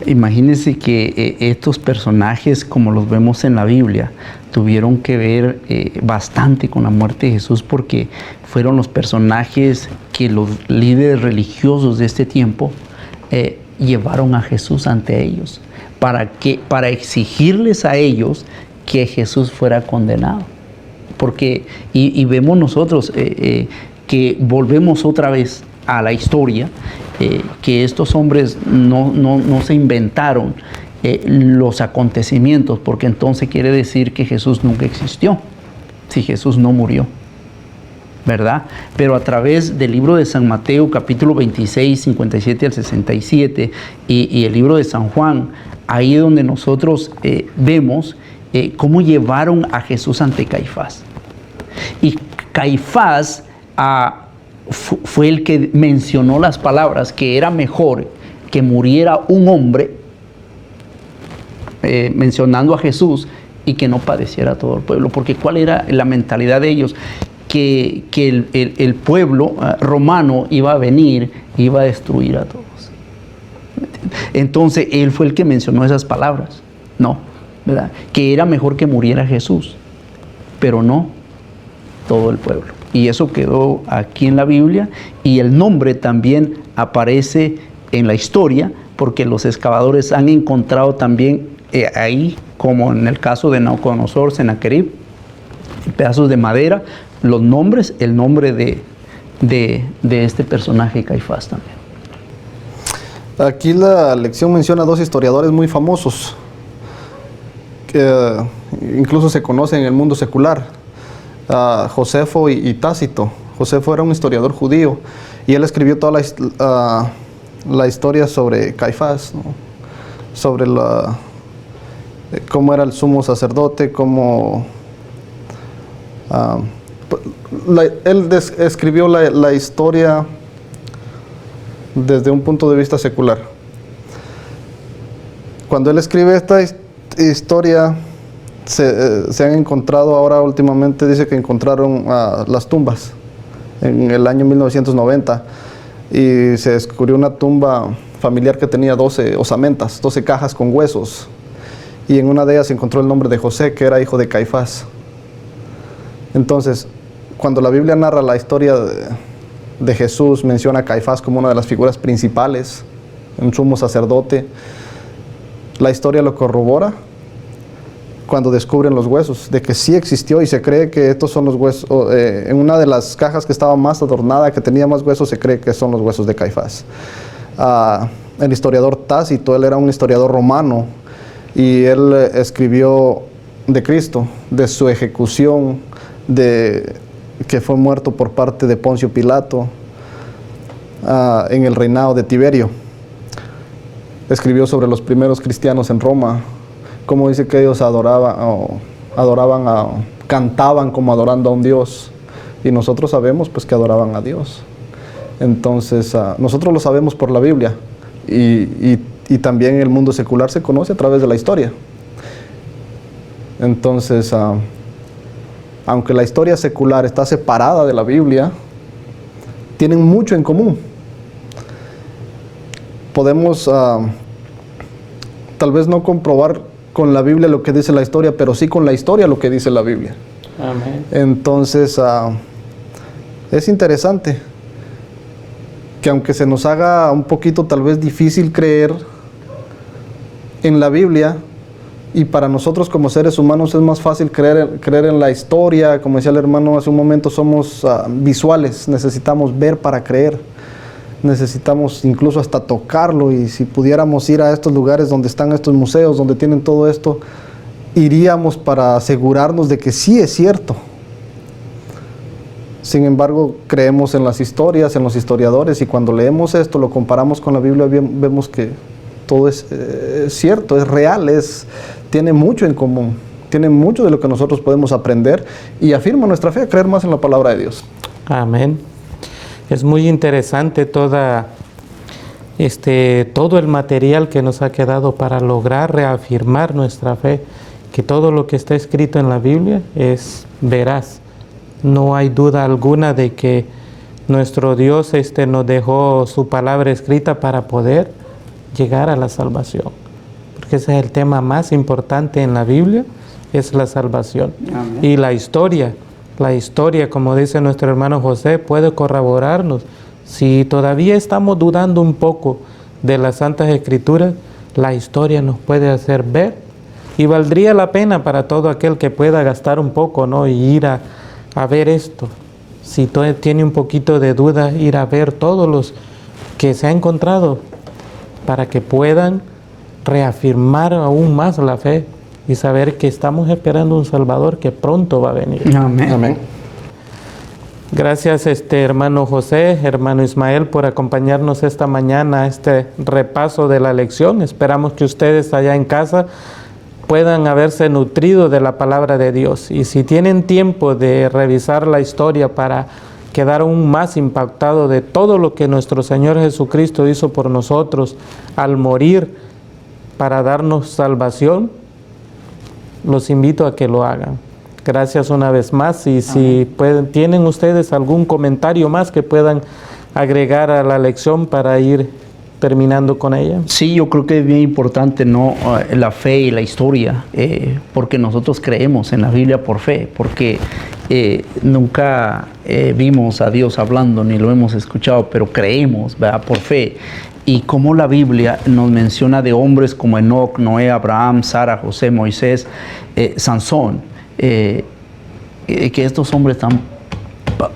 Imagínense que estos personajes, como los vemos en la Biblia, tuvieron que ver bastante con la muerte de Jesús, porque fueron los personajes que los líderes religiosos de este tiempo llevaron a Jesús ante ellos, para exigirles a ellos que Jesús fuera condenado. Porque, y vemos nosotros que volvemos otra vez a la historia, que estos hombres no se inventaron los acontecimientos, porque entonces quiere decir que Jesús nunca existió, si Jesús no murió, ¿verdad? Pero a través del libro de San Mateo, capítulo 26, 57 al 67, y el libro de San Juan, ahí es donde nosotros vemos cómo llevaron a Jesús ante Caifás. Y Caifás fue el que mencionó las palabras que era mejor que muriera un hombre, mencionando a Jesús, y que no padeciera todo el pueblo. Porque ¿cuál era la mentalidad de ellos? Que el pueblo romano iba a venir, iba a destruir a todos. Entonces él fue el que mencionó esas palabras, ¿no? ¿Verdad? Que era mejor que muriera Jesús, pero no todo el pueblo. Y eso quedó aquí en la Biblia, y el nombre también aparece en la historia, porque los excavadores han encontrado también ahí, como en el caso de Nabucodonosor, Sennacherib, pedazos de madera, los nombres, el nombre de este personaje Caifás también. Aquí la lección menciona dos historiadores muy famosos, que incluso se conocen en el mundo secular, Josefo y Tácito. Josefo era un historiador judío y él escribió toda la historia sobre Caifás, ¿no? Sobre cómo era el sumo sacerdote, cómo él escribió la historia desde un punto de vista secular. cuando él escribe esta historia, se han encontrado ahora últimamente, dice que encontraron las tumbas en el año 1990 y se descubrió una tumba familiar que tenía 12 osamentas, 12 cajas con huesos, y en una de ellas se encontró el nombre de José, que era hijo de Caifás. Entonces, cuando la Biblia narra la historia de Jesús, menciona a Caifás como una de las figuras principales, un sumo sacerdote. La historia lo corrobora cuando descubren los huesos, de que sí existió, y se cree que estos son los huesos. En una de las cajas que estaba más adornada, que tenía más huesos, se cree que son los huesos de Caifás. El historiador Tácito, él era un historiador romano, y él escribió de Cristo, de su ejecución, de que fue muerto por parte de Poncio Pilato en el reinado de Tiberio. Escribió sobre los primeros cristianos en Roma, cómo dice que ellos cantaban como adorando a un Dios, y nosotros sabemos pues que adoraban a Dios. Entonces nosotros lo sabemos por la Biblia, y también el mundo secular se conoce a través de la historia. Entonces aunque la historia secular está separada de la Biblia, tienen mucho en común. Podemos tal vez no comprobar con la Biblia lo que dice la historia, pero sí con la historia lo que dice la Biblia. Amén. Entonces es interesante que, aunque se nos haga un poquito tal vez difícil creer en la Biblia, y para nosotros como seres humanos es más fácil creer en la historia, como decía el hermano hace un momento, somos visuales, necesitamos ver para creer, necesitamos incluso hasta tocarlo, y si pudiéramos ir a estos lugares donde están estos museos, donde tienen todo esto, iríamos para asegurarnos de que sí es cierto. Sin embargo, creemos en las historias, en los historiadores, y cuando leemos esto, lo comparamos con la Biblia, vemos que todo es cierto, es real, tiene mucho en común, tiene mucho de lo que nosotros podemos aprender, y afirma nuestra fe a creer más en la palabra de Dios. Amén. Es muy interesante todo el material que nos ha quedado para lograr reafirmar nuestra fe, que todo lo que está escrito en la Biblia es veraz. No hay duda alguna de que nuestro Dios nos dejó su palabra escrita para poder llegar a la salvación, porque ese es el tema más importante en la Biblia, es la salvación. Amén. Y la historia, como dice nuestro hermano José, puede corroborarnos. Si todavía estamos dudando un poco de las Santas Escrituras, la historia nos puede hacer ver, y valdría la pena para todo aquel que pueda gastar un poco, ¿no?, y ir a ver esto. Si tiene un poquito de duda, ir a ver todos los que se ha encontrado, para que puedan reafirmar aún más la fe y saber que estamos esperando un Salvador que pronto va a venir. Amén. Amén. Gracias, hermano José, hermano Ismael, por acompañarnos esta mañana a este repaso de la lección. Esperamos que ustedes allá en casa puedan haberse nutrido de la palabra de Dios, y si tienen tiempo de revisar la historia para quedar aún más impactado de todo lo que nuestro Señor Jesucristo hizo por nosotros al morir para darnos salvación, los invito a que lo hagan. Gracias una vez más, y si tienen ustedes algún comentario más que puedan agregar a la lección para ir terminando con ella. Sí, yo creo que es bien importante, ¿no?, la fe y la historia, porque nosotros creemos en la Biblia por fe, porque nunca vimos a Dios hablando ni lo hemos escuchado, pero creemos, ¿verdad?, por fe. Y como la Biblia nos menciona de hombres como Enoc, Noé, Abraham, Sara, José, Moisés, Sansón, que estos hombres están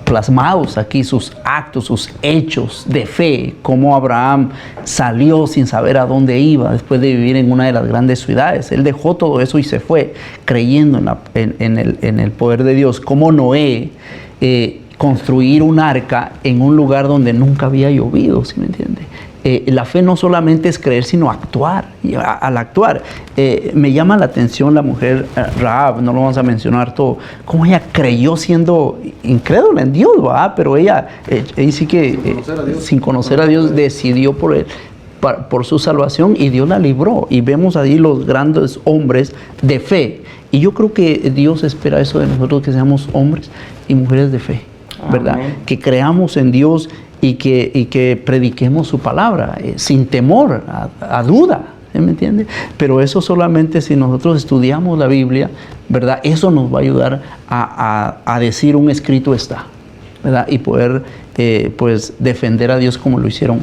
plasmados aquí, sus actos, sus hechos de fe, como Abraham salió sin saber a dónde iba después de vivir en una de las grandes ciudades. Él dejó todo eso y se fue creyendo en el poder de Dios. Como Noé construir un arca en un lugar donde nunca había llovido, ¿sí me entiende? La fe no solamente es creer, sino actuar. Y al actuar, me llama la atención la mujer Rahab, no lo vamos a mencionar todo, cómo ella creyó siendo incrédula en Dios, ¿verdad? Pero ella sí que sin conocer a Dios decidió por él por su salvación y Dios la libró. Y vemos ahí los grandes hombres de fe. Y yo creo que Dios espera eso de nosotros, que seamos hombres y mujeres de fe, ¿verdad? Amén. Que creamos en Dios y que prediquemos su palabra sin temor a duda. ¿Me entiende? Pero eso solamente si nosotros estudiamos la Biblia, ¿verdad? Eso nos va a ayudar a decir un escrito está, ¿verdad? Y poder pues defender a Dios como lo hicieron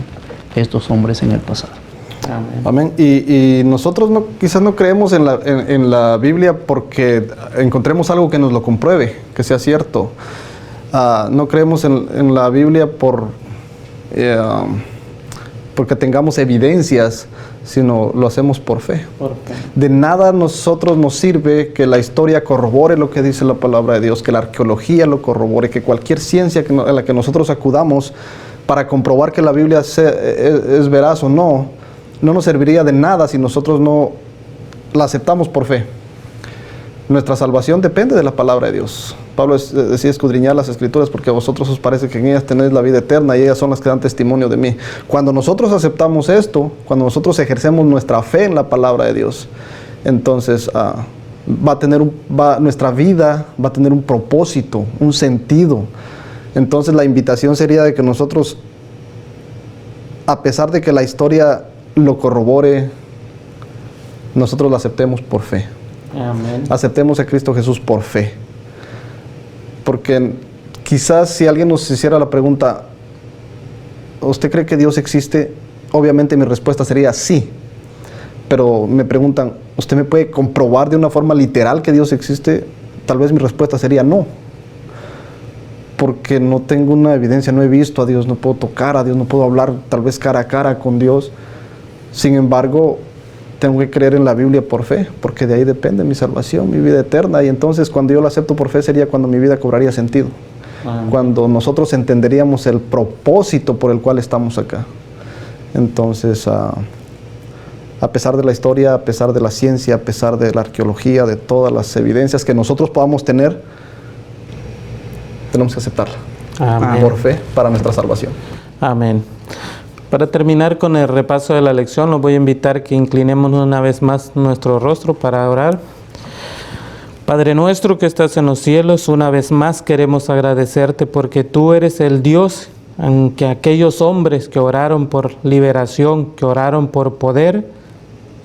estos hombres en el pasado. Amén. Amén. Y nosotros quizás no creemos en la Biblia porque encontremos algo que nos lo compruebe, que sea cierto. No creemos en la Biblia porque tengamos evidencias, sino lo hacemos por fe. De nada a nosotros nos sirve que la historia corrobore lo que dice la palabra de Dios, que la arqueología lo corrobore, que cualquier ciencia a la que nosotros acudamos para comprobar que la Biblia es veraz o no nos serviría de nada si nosotros no la aceptamos por fe. Nuestra salvación depende de la palabra de Dios. Pablo decía escudriñar las Escrituras porque a vosotros os parece que en ellas tenéis la vida eterna y ellas son las que dan testimonio de mí. Cuando nosotros aceptamos esto, cuando nosotros ejercemos nuestra fe en la palabra de Dios, entonces nuestra vida va a tener un propósito, un sentido. Entonces la invitación sería de que nosotros, a pesar de que la historia lo corrobore, nosotros la aceptemos por fe. Amén. Aceptemos a Cristo Jesús por fe. Porque quizás si alguien nos hiciera la pregunta, ¿usted cree que Dios existe? Obviamente mi respuesta sería sí. Pero me preguntan, ¿usted me puede comprobar de una forma literal que Dios existe? Tal vez mi respuesta sería no. Porque no tengo una evidencia, no he visto a Dios, no puedo tocar a Dios, no puedo hablar tal vez cara a cara con Dios. Sin embargo, tengo que creer en la Biblia por fe, porque de ahí depende mi salvación, mi vida eterna. Y entonces cuando yo la acepto por fe sería cuando mi vida cobraría sentido. Amén. Cuando nosotros entenderíamos el propósito por el cual estamos acá. Entonces, a pesar de la historia, a pesar de la ciencia, a pesar de la arqueología, de todas las evidencias que nosotros podamos tener, tenemos que aceptarla. Amén. Por fe para nuestra salvación. Amén. Para terminar con el repaso de la lección, los voy a invitar que inclinemos una vez más nuestro rostro para orar. Padre nuestro que estás en los cielos, una vez más queremos agradecerte porque tú eres el Dios, aunque aquellos hombres que oraron por liberación, que oraron por poder,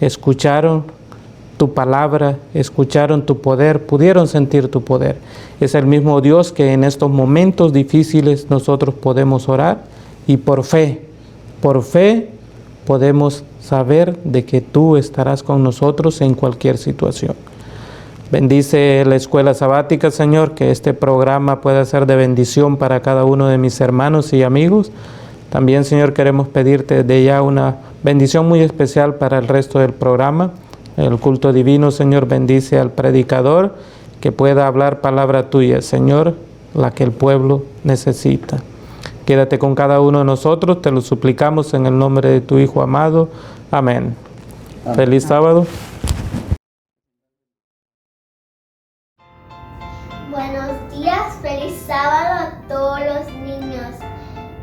escucharon tu palabra, escucharon tu poder, pudieron sentir tu poder. Es el mismo Dios que en estos momentos difíciles nosotros podemos orar y por fe podemos saber de que tú estarás con nosotros en cualquier situación. Bendice la escuela sabática, Señor, que este programa pueda ser de bendición para cada uno de mis hermanos y amigos. También, Señor, queremos pedirte de ya una bendición muy especial para el resto del programa. El culto divino, Señor, bendice al predicador que pueda hablar palabra tuya, Señor, la que el pueblo necesita. Quédate con cada uno de nosotros, te lo suplicamos en el nombre de tu Hijo amado. Amén. Amén. Feliz sábado. Buenos días, feliz sábado a todos los niños.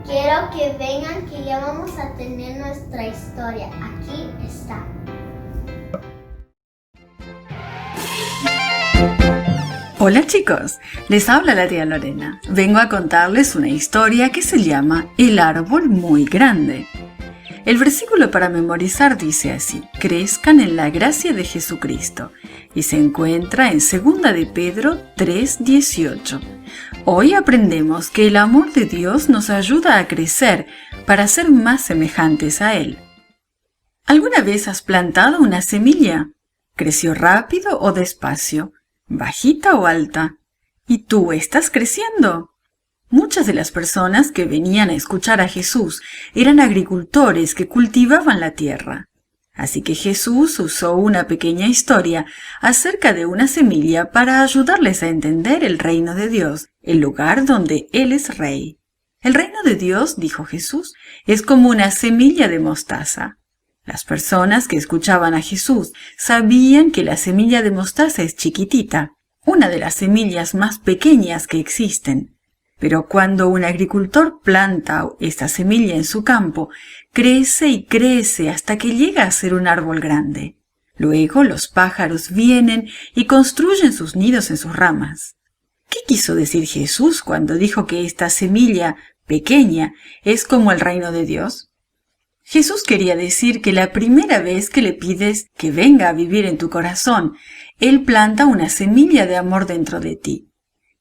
Quiero que vengan, que ya vamos a tener nuestra historia. Aquí está. Hola chicos, les habla la tía Lorena. Vengo a contarles una historia que se llama El árbol muy grande. El versículo para memorizar dice así: crezcan en la gracia de Jesucristo, y se encuentra en 2 de Pedro 3:18. Hoy aprendemos que el amor de Dios nos ayuda a crecer para ser más semejantes a Él. ¿Alguna vez has plantado una semilla? ¿Creció rápido o despacio? ¿Bajita o alta? ¿Y tú estás creciendo? Muchas de las personas que venían a escuchar a Jesús eran agricultores que cultivaban la tierra. Así que Jesús usó una pequeña historia acerca de una semilla para ayudarles a entender el reino de Dios, el lugar donde Él es rey. El reino de Dios, dijo Jesús, es como una semilla de mostaza. Las personas que escuchaban a Jesús sabían que la semilla de mostaza es chiquitita, una de las semillas más pequeñas que existen. Pero cuando un agricultor planta esta semilla en su campo, crece y crece hasta que llega a ser un árbol grande. Luego los pájaros vienen y construyen sus nidos en sus ramas. ¿Qué quiso decir Jesús cuando dijo que esta semilla pequeña es como el reino de Dios? Jesús quería decir que la primera vez que le pides que venga a vivir en tu corazón, Él planta una semilla de amor dentro de ti.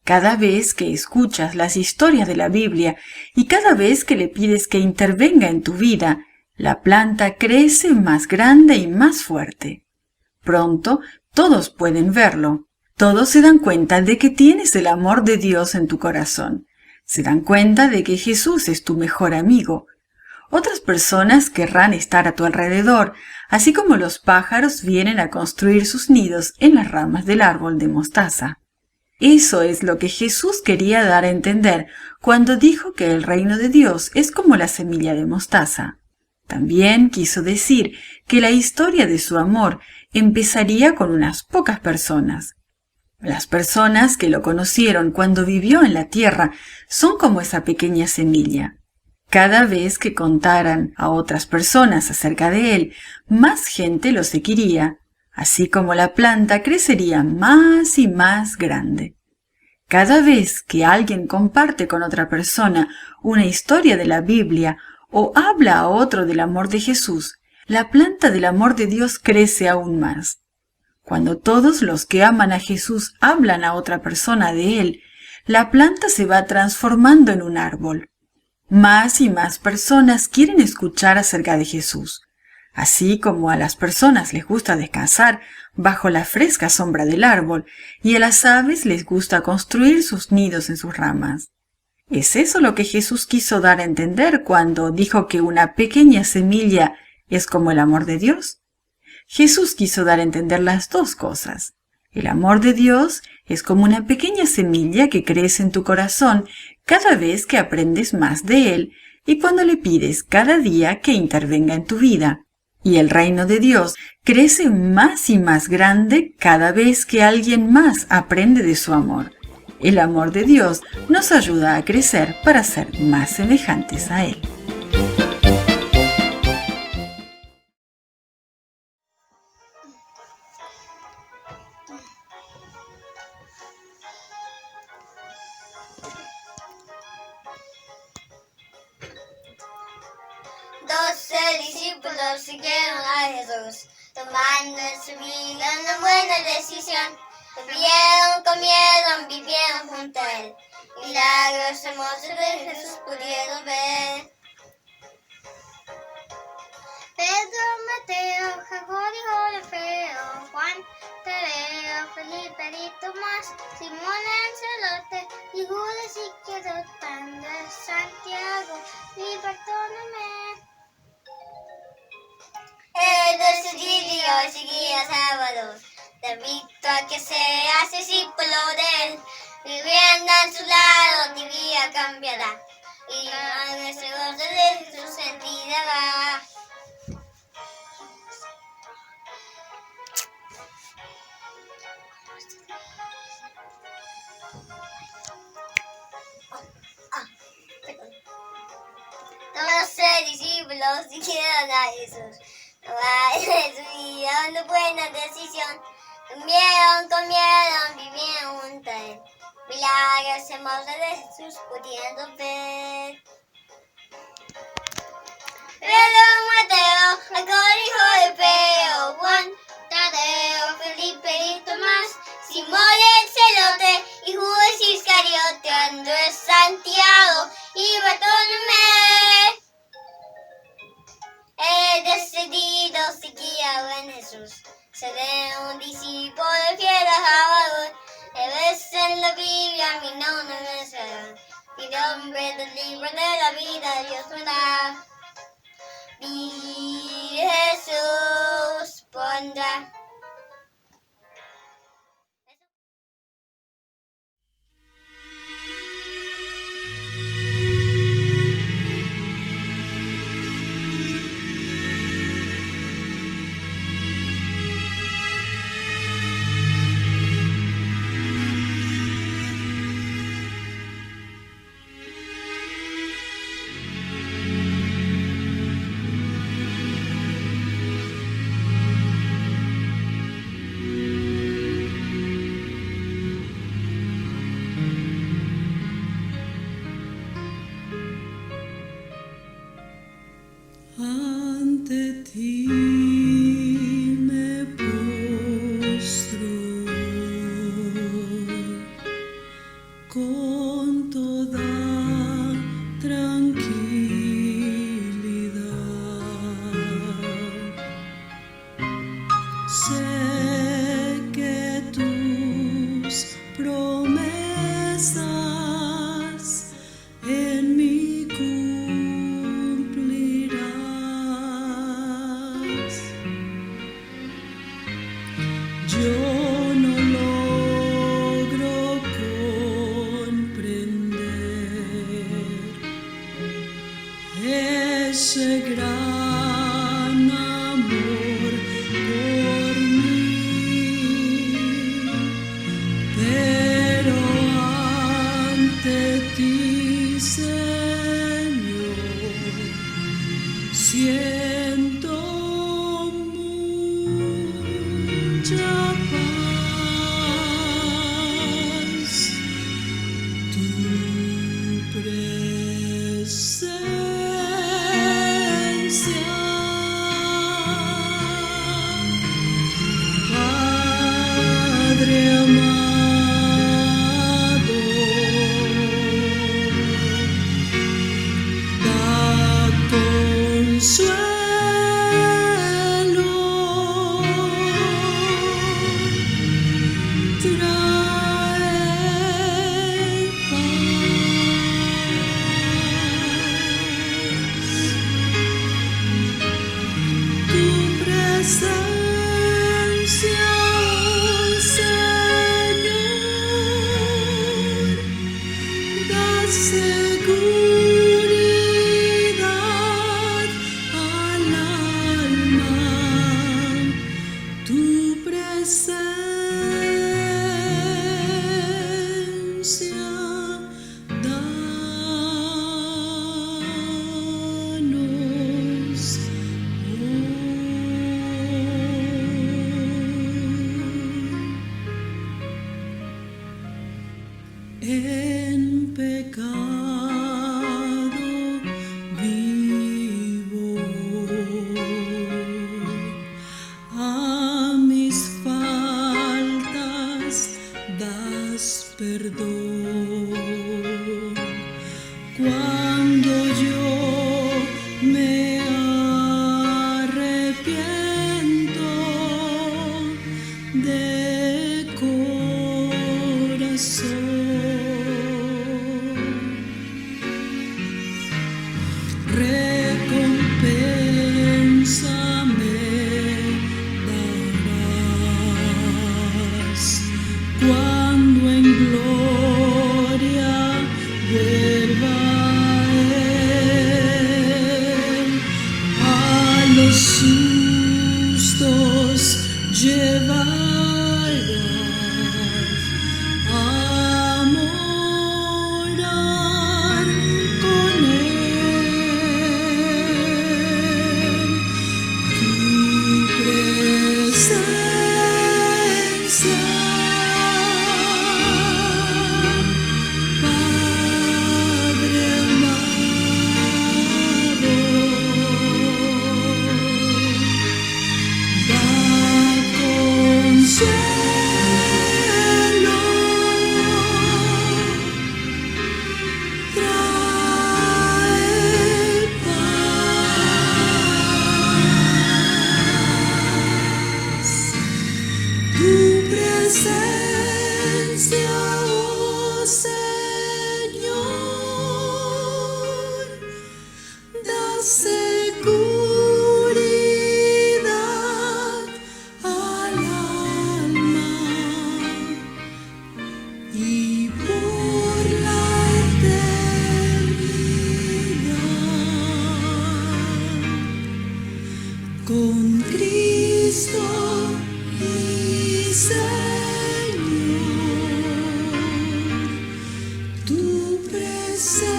Cada vez que escuchas las historias de la Biblia y cada vez que le pides que intervenga en tu vida, la planta crece más grande y más fuerte. Pronto todos pueden verlo. Todos se dan cuenta de que tienes el amor de Dios en tu corazón. Se dan cuenta de que Jesús es tu mejor amigo. Otras personas querrán estar a tu alrededor, así como los pájaros vienen a construir sus nidos en las ramas del árbol de mostaza. Eso es lo que Jesús quería dar a entender cuando dijo que el reino de Dios es como la semilla de mostaza. También quiso decir que la historia de su amor empezaría con unas pocas personas. Las personas que lo conocieron cuando vivió en la tierra son como esa pequeña semilla. Cada vez que contaran a otras personas acerca de él, más gente lo seguiría, así como la planta crecería más y más grande. Cada vez que alguien comparte con otra persona una historia de la Biblia o habla a otro del amor de Jesús, la planta del amor de Dios crece aún más. Cuando todos los que aman a Jesús hablan a otra persona de él, la planta se va transformando en un árbol. Más y más personas quieren escuchar acerca de Jesús. Así como a las personas les gusta descansar bajo la fresca sombra del árbol y a las aves les gusta construir sus nidos en sus ramas. ¿Es eso lo que Jesús quiso dar a entender cuando dijo que una pequeña semilla es como el amor de Dios? Jesús quiso dar a entender las dos cosas. El amor de Dios es como una pequeña semilla que crece en tu corazón cada vez que aprendes más de Él y cuando le pides cada día que intervenga en tu vida. Y el reino de Dios crece más y más grande cada vez que alguien más aprende de su amor. El amor de Dios nos ayuda a crecer para ser más semejantes a Él. Discípulos siguieron a Jesús, tomando en su vida una buena decisión. Bebieron, comieron, vivieron junto a Él. Milagros hermosos de Jesús pudieron ver. Pedro, Mateo, Jacobo, Alfeo, Juan, Tadeo, Felipe y Tomás, Simón el Celote y Judas Iscariote, Santiago y Bartolomé. Él decidió seguir a Salvador, te invito a que seas discípulo de Él, viviendo a su lado tu vida cambiará, y en ese gozo de Jesús en ti dará. Los discípulos siguieron a Jesús. Una buena decisión. Comieron, vivieron junto a Él. Milagros hermosos de Jesús pudiendo ver. Pedro, Mateo, Jacobo, Alfeo, Juan, Tadeo, Felipe y Tomás, Simón el Celote y Judas Iscariote, Andrés, Santiago y Bartolomé. He decidido seguir a buen Jesús, seré un discípulo fiel a Salvador. Eres en la Biblia mi nombre me será, mi nombre del libro de la vida Dios me da. Mi Jesús pondrá. ante ti me postro con toda tranquilidad. Sé que tus promesas en mí cumplirás. Yo no logro comprender ese gran amor por mí, pero ante ti, Señor, siento mucha paz. Tu presencia, Padre amado, da consuelo, trae paz. Tu presencia, Señor, da seguridad al alma. Tu presencia, danos en pecado vivo, a mis faltas das perdón. Cuando yo me arrepiento de corazón, recompensa me darás cuando en gloria vuelva Él. A los sustos llevarás a morar con Él. Tu presencia, Padre amado, da consuelo, trae paz. Tu presencia, oh Señor, da seguridad al alma y por la eternidad. Con Cristo mi Señor, tu presencia,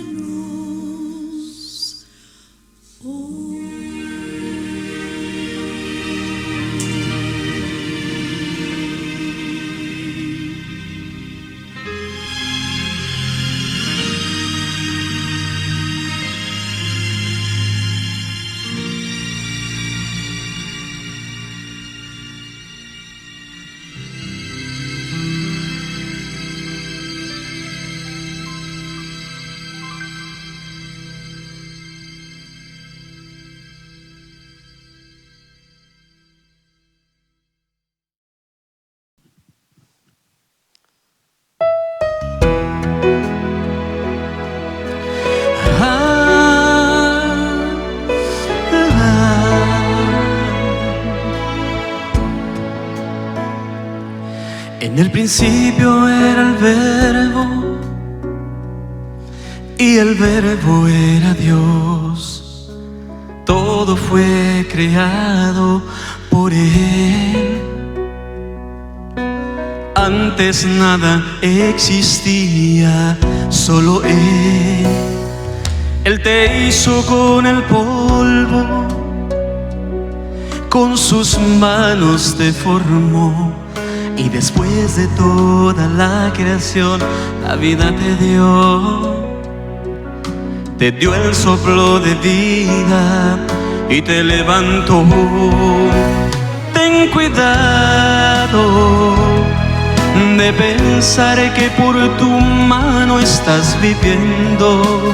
danos hoy. En el principio era el Verbo, y el Verbo era Dios. Todo fue creado por Él. Antes nada existía, solo Él. Él te hizo con el polvo, con sus manos te formó, y después de toda la creación, la vida te dio el soplo de vida y te levantó. Ten cuidado de pensar que por tu mano estás viviendo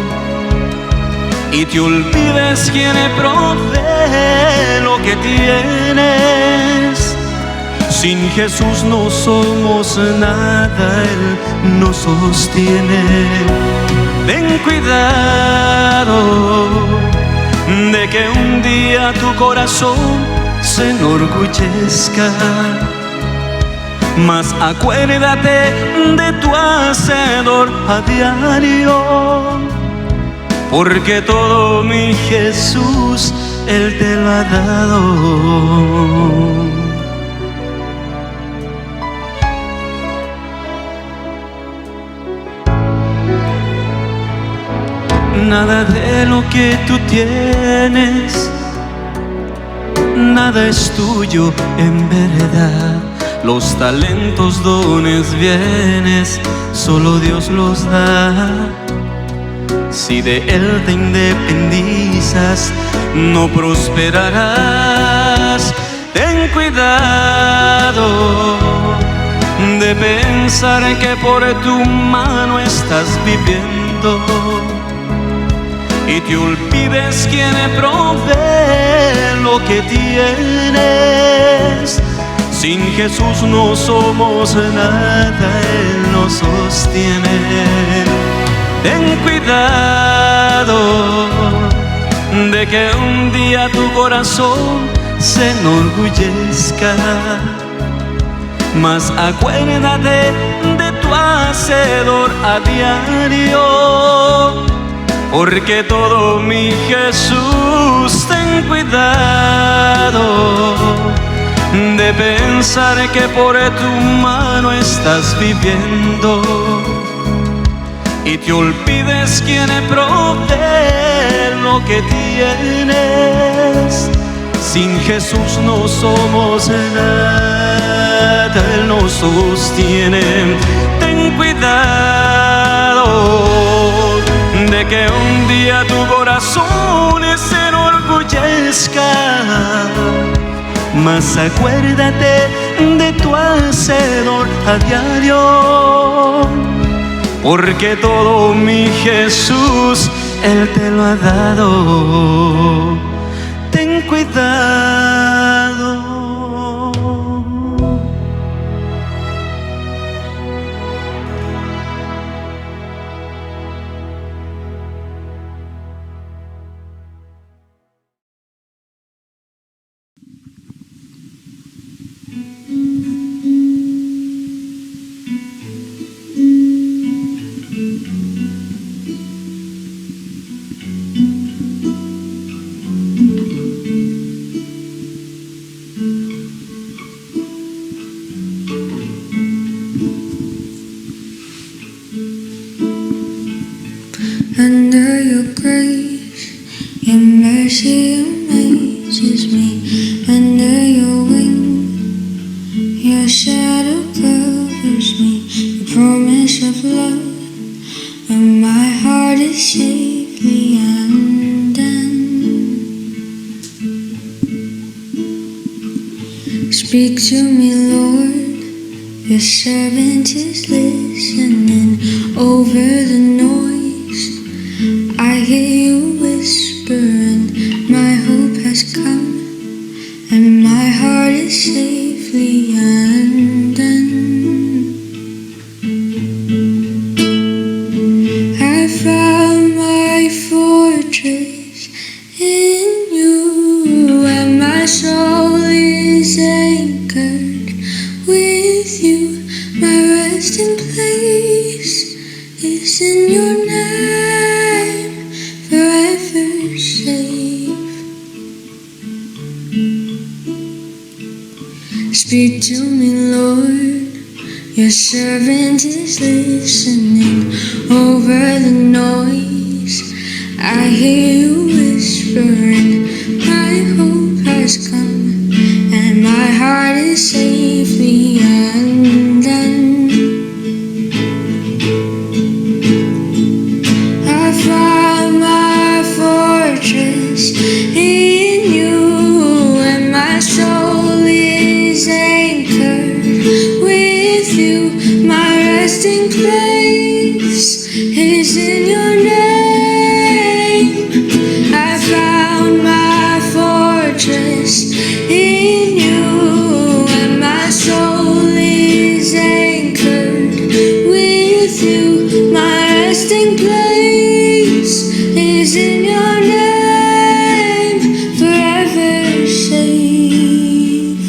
y te olvides quién provee lo que tienes. Sin Jesús no somos nada, Él nos sostiene. Ten cuidado de que un día tu corazón se enorgullezca, mas acuérdate de tu Hacedor a diario, porque todo mi Jesús, Él te lo ha dado. Nada de lo que tú tienes, nada es tuyo en verdad. Los talentos, dones, bienes, solo Dios los da. Si de Él te independizas, no prosperarás. Ten cuidado de pensar que por tu mano estás viviendo y te olvides quién provee lo que tienes. Sin Jesús no somos nada, Él nos sostiene. Ten cuidado de que un día tu corazón se enorgullezca, mas acuérdate de tu Hacedor a diario, porque todo mi Jesús. Ten cuidado de pensar que por tu mano estás viviendo y te olvides quién provee lo que tienes. Sin Jesús no somos nada, Él nos sostiene. Ten cuidado de que un día tu corazón se enorgullezca, mas acuérdate de tu Hacedor a diario, porque todo mi Jesús, Él te lo ha dado. Ten cuidado. Under your grace, your mercy amazes me. Under your wing, your shadow covers me. The promise of love, and my heart is safely undone. Speak to me, Lord, your servant is listening. Over the noise, I hear you whisper, and my hope has come, and my heart is safely undone. I found my fortress in you, and my soul is anchored with you. in your name, forever safe. Speak to me, Lord, your servant is listening. Over the noise, I hear you whispering. My hope has come, and my heart is safely undone. I found my fortress in you, and my soul is anchored with you. My resting place is in your name. I found my fortress in you, and my soul is anchored with you. My resting place is in your name, forever safe,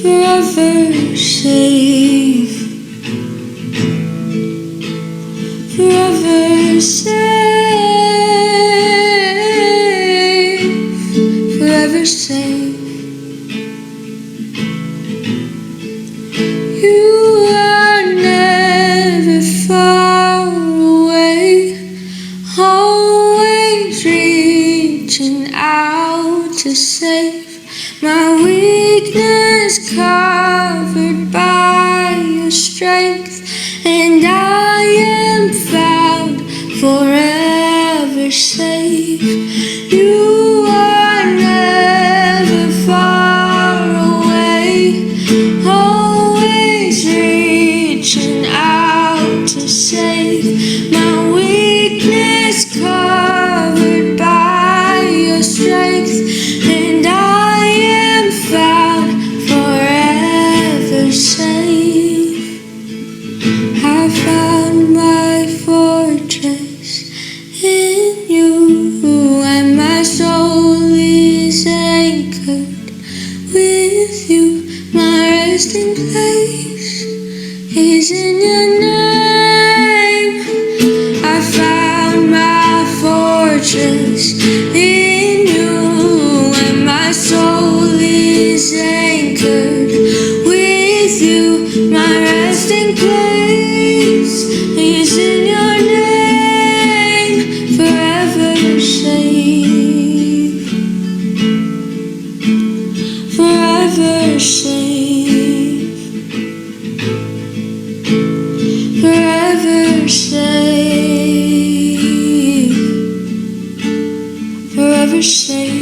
forever safe, forever safe, forever safe. You are never far away, always reaching out to save. My weakness covered by your strength, and I am found forever safe. You are never far away, always reaching out to save. My weakness covered by your strength, and I am found forever safe. I found my fortress in you, and my soul is anchored with you. My resting place is in your name. I found my fortress in you, and my soul is anchored with you. My resting place is in your name, forever safe, forever safe, forever safe, forever safe.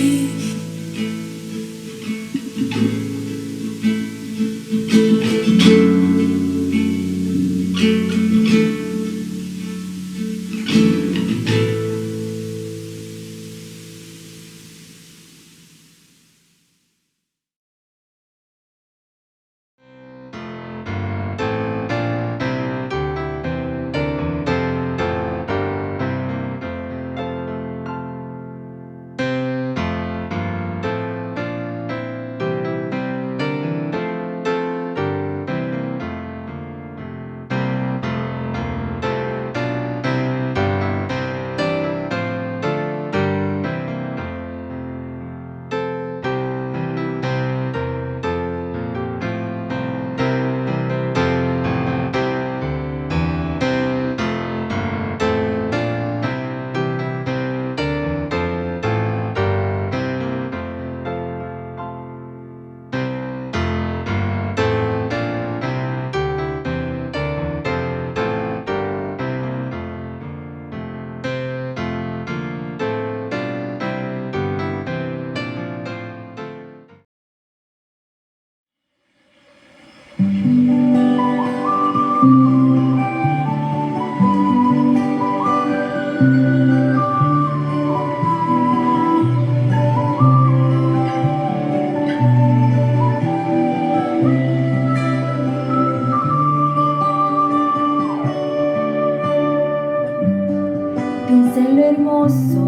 Piensa en lo hermoso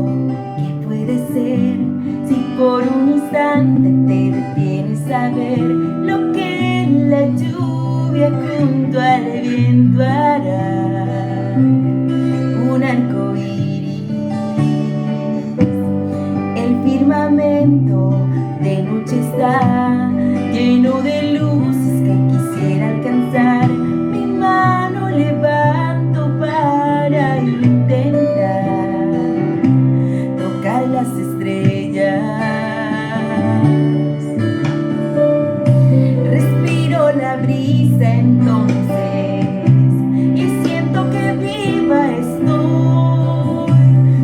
que puede ser si por un instante te detienes a ver lo que la lluvia junto al viento hará. la brisa entonces y siento que viva estoy.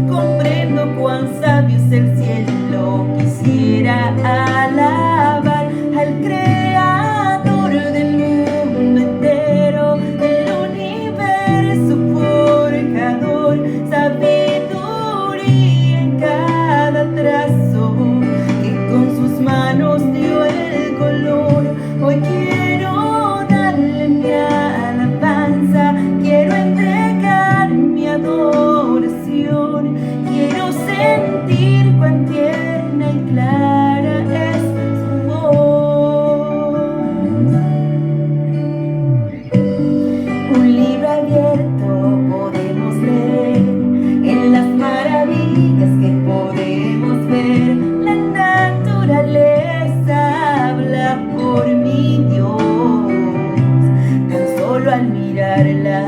Comprendo cuán sabio es el cielo, quisiera alabar al creador del mundo entero, del universo forjador, sabiduría en cada trazo, que con sus manos dio el color. Hoy quiero darle mi alabanza, quiero entregar mi adoración, quiero sentir cuán tierna y clara es su voz. Un libro abierto podemos leer, en las maravillas que podemos ver. La naturaleza habla por mi Dios, tan solo al mirarla.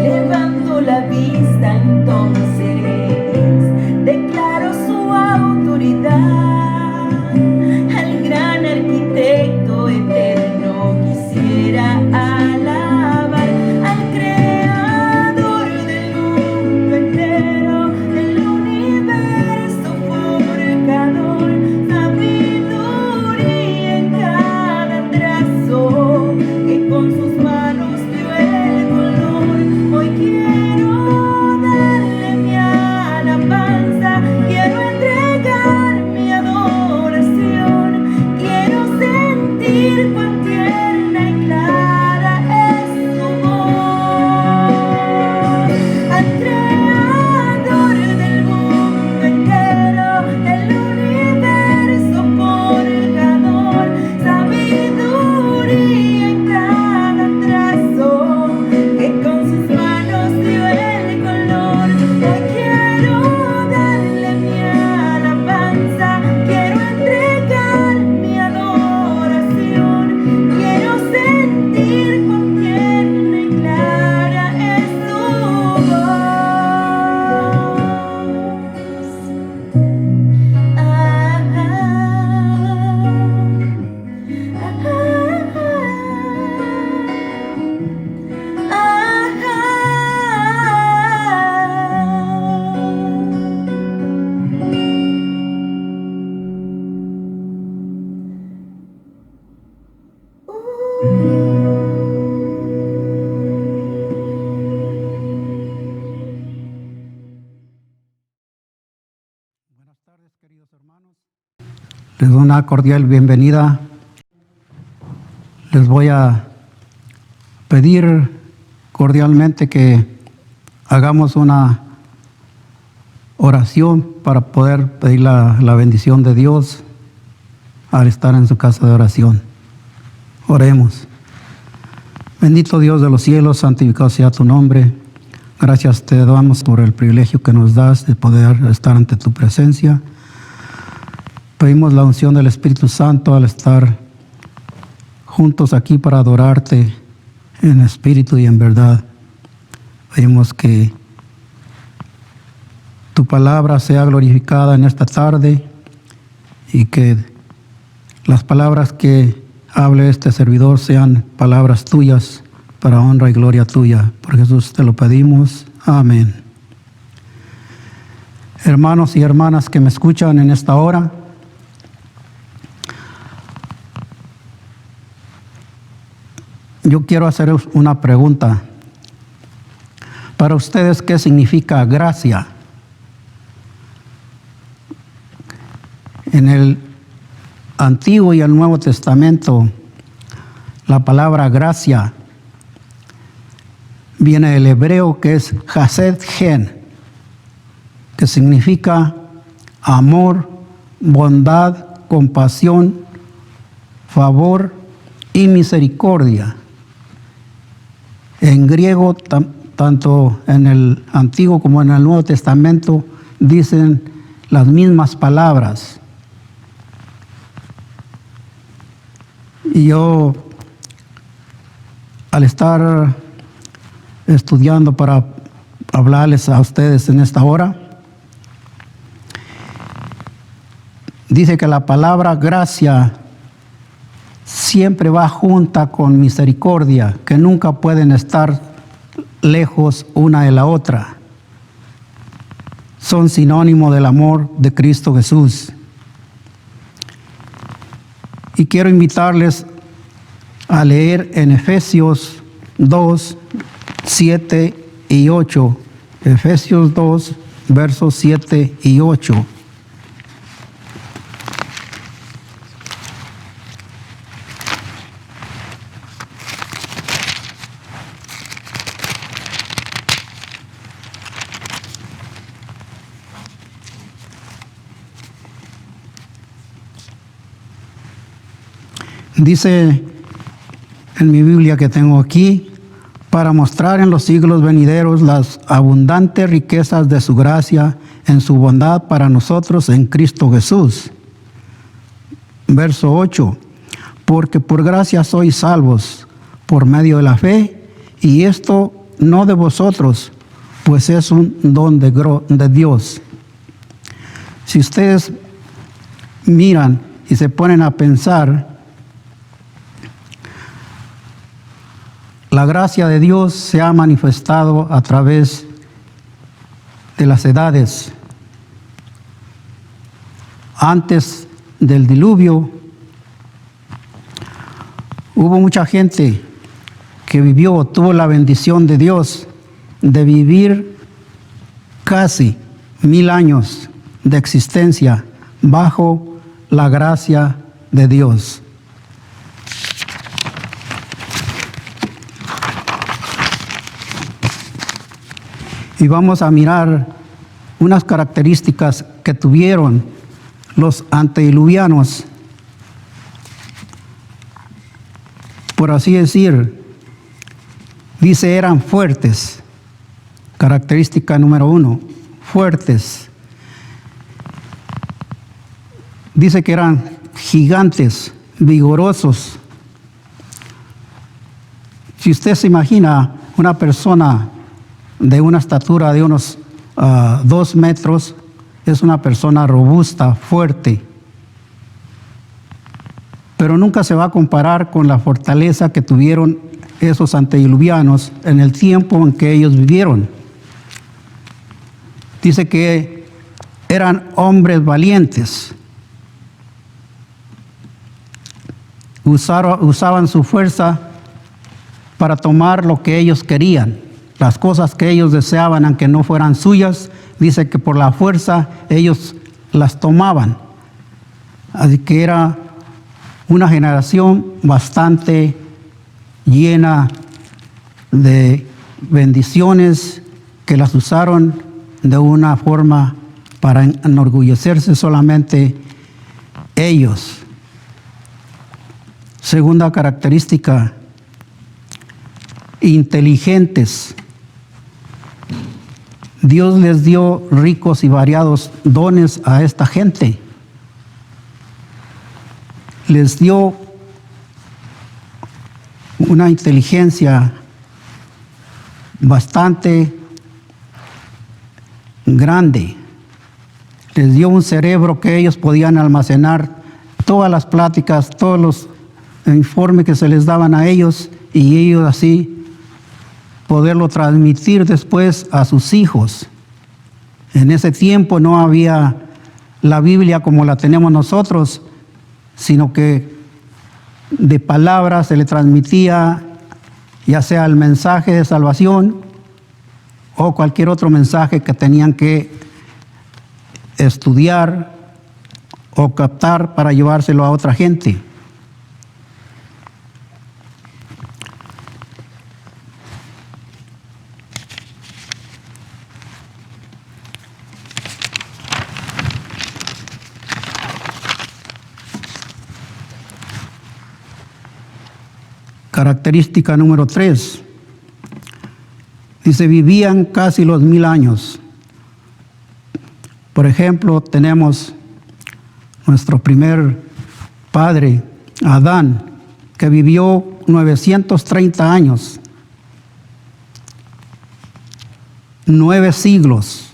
Levanto la vista entonces, declaro su autoridad, al gran arquitecto eterno quisiera alabar, al creador del mundo entero, del universo forjador, sabiduría en cada trazo, que con sus manos dio el color. Hoy quiero darle mi alabanza, quiero entregar mi adoración, quiero sentir cuán tierna y clara es su voz. Al creador del mundo entero, del universo forjador, sabiduría en cada trazo, que con sus manos dio el color. Hoy quiero darle mi alabanza, quiero entregar mi adoración, quiero sentir cuán tierna y clara es su Les doy una cordial bienvenida. Les voy a pedir cordialmente que hagamos una oración para poder pedir la bendición de Dios al estar en su casa de oración. Oremos. Bendito Dios de los cielos, santificado sea tu nombre. Gracias te damos por el privilegio que nos das de poder estar ante tu presencia. Pedimos la unción del Espíritu Santo al estar juntos aquí para adorarte en espíritu y en verdad. Pedimos que tu palabra sea glorificada en esta tarde y que las palabras que hable este servidor sean palabras tuyas para honra y gloria tuya. Por Jesús te lo pedimos. Amén. Hermanos y hermanas que me escuchan en esta hora, yo quiero hacer una pregunta. Para ustedes, ¿qué significa gracia? En el Antiguo y el Nuevo Testamento, la palabra gracia viene del hebreo que es chesed gen, que significa amor, bondad, compasión, favor y misericordia. En griego, tanto en el Antiguo como en el Nuevo Testamento, dicen las mismas palabras. Y yo, al estar estudiando para hablarles a ustedes en esta hora, dice que la palabra gracia siempre va junta con misericordia, que nunca pueden estar lejos una de la otra. Son sinónimo del amor de Cristo Jesús. Y quiero invitarles a leer en Efesios 2, 7 y 8. Efesios 2, versos 7 y 8. Dice en mi Biblia que tengo aquí, para mostrar en los siglos venideros las abundantes riquezas de su gracia en su bondad para nosotros en Cristo Jesús. Verso 8, porque por gracia sois salvos por medio de la fe, y esto no de vosotros, pues es un don de Dios. Si ustedes miran y se ponen a pensar, la gracia de Dios se ha manifestado a través de las edades. Antes del diluvio, hubo mucha gente que tuvo la bendición de Dios de vivir casi 1000 años de existencia bajo la gracia de Dios. Y vamos a mirar unas características que tuvieron los antediluvianos. Por así decir, dice eran fuertes. Característica número 1, fuertes. Dice que eran gigantes, vigorosos. Si usted se imagina una persona de una estatura de unos 2 metros, es una persona robusta, fuerte. Pero nunca se va a comparar con la fortaleza que tuvieron esos antediluvianos en el tiempo en que ellos vivieron. Dice que eran hombres valientes. Usaban su fuerza para tomar lo que ellos querían. Las cosas que ellos deseaban, aunque no fueran suyas, dice que por la fuerza ellos las tomaban. Así que era una generación bastante llena de bendiciones que las usaron de una forma para enorgullecerse solamente ellos. Segunda característica, inteligentes. Dios les dio ricos y variados dones a esta gente. Les dio una inteligencia bastante grande. Les dio un cerebro que ellos podían almacenar todas las pláticas, todos los informes que se les daban a ellos, y ellos así poderlo transmitir después a sus hijos. En ese tiempo no había la Biblia como la tenemos nosotros, sino que de palabras se le transmitía ya sea el mensaje de salvación o cualquier otro mensaje que tenían que estudiar o captar para llevárselo a otra gente. Característica número 3. Dice, vivían casi los 1000 años. Por ejemplo, tenemos nuestro primer padre, Adán, que vivió 930 años. 9 siglos.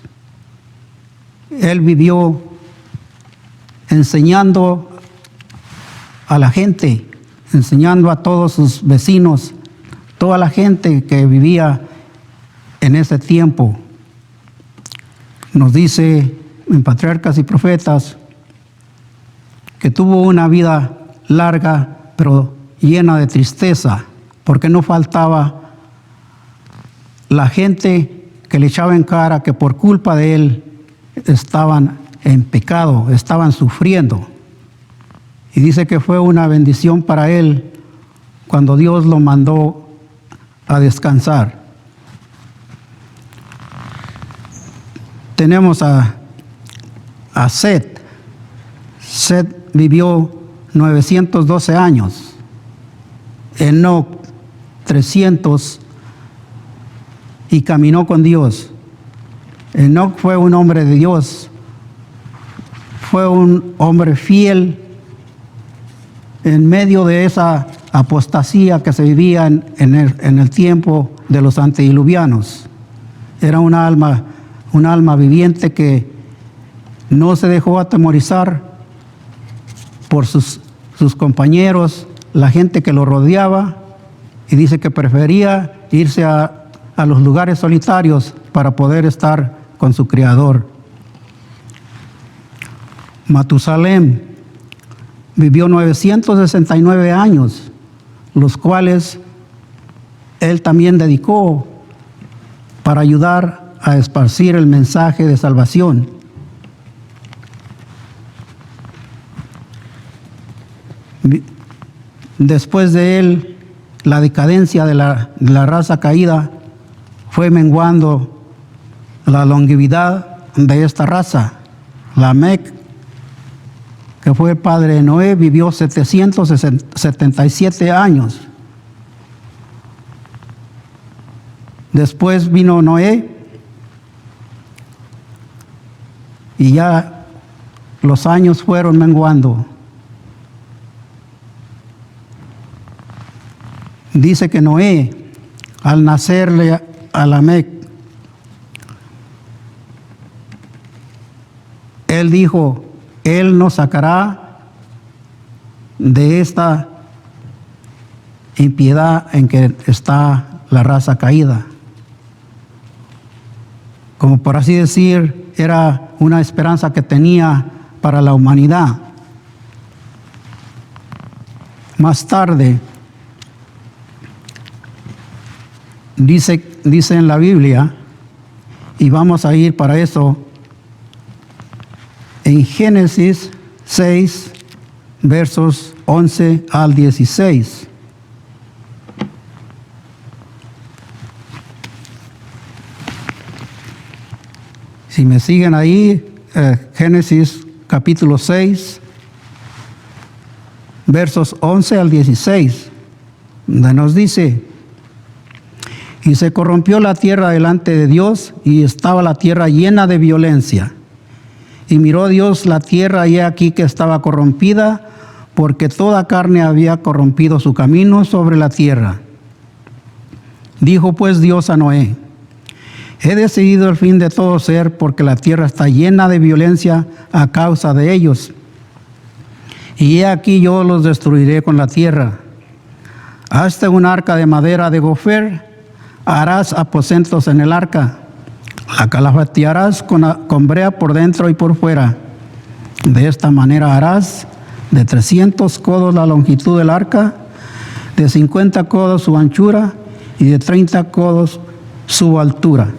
Él vivió enseñando a la gente, enseñando a todos sus vecinos, toda la gente que vivía en ese tiempo. Nos dice en Patriarcas y Profetas que tuvo una vida larga, pero llena de tristeza, porque no faltaba la gente que le echaba en cara que por culpa de él estaban en pecado, estaban sufriendo. Y dice que fue una bendición para él cuando Dios lo mandó a descansar. Tenemos a Set. Set vivió 912 años. Enoc 300 y caminó con Dios. Enoc fue un hombre de Dios. Fue un hombre fiel en medio de esa apostasía que se vivía en el tiempo de los antediluvianos. Era un alma viviente que no se dejó atemorizar por sus compañeros, la gente que lo rodeaba, y dice que prefería irse a los lugares solitarios para poder estar con su Creador. Matusalem vivió 969 años, los cuales él también dedicó para ayudar a esparcir el mensaje de salvación. Después de él, la decadencia de la raza caída fue menguando la longevidad de esta raza. Lamec, que fue el padre de Noé, vivió 777 años. Después vino Noé y ya los años fueron menguando. Dice que Noé, al nacerle a Lamec, él dijo: Él nos sacará de esta impiedad en que está la raza caída. Como por así decir, era una esperanza que tenía para la humanidad. Más tarde, dice en la Biblia, y vamos a ir para eso, en Génesis 6, versos 11 al 16. Si me siguen ahí, Génesis capítulo 6, versos 11 al 16, donde nos dice: y se corrompió la tierra delante de Dios, y estaba la tierra llena de violencia. Y miró Dios la tierra, y he aquí que estaba corrompida, porque toda carne había corrompido su camino sobre la tierra. Dijo pues Dios a Noé: he decidido el fin de todo ser, porque la tierra está llena de violencia a causa de ellos. Y he aquí yo los destruiré con la tierra. Hazte un arca de madera de gofer, harás aposentos en el arca. La calafatearás con brea por dentro y por fuera. De esta manera harás de 300 codos la longitud del arca, de 50 codos su anchura y de 30 codos su altura.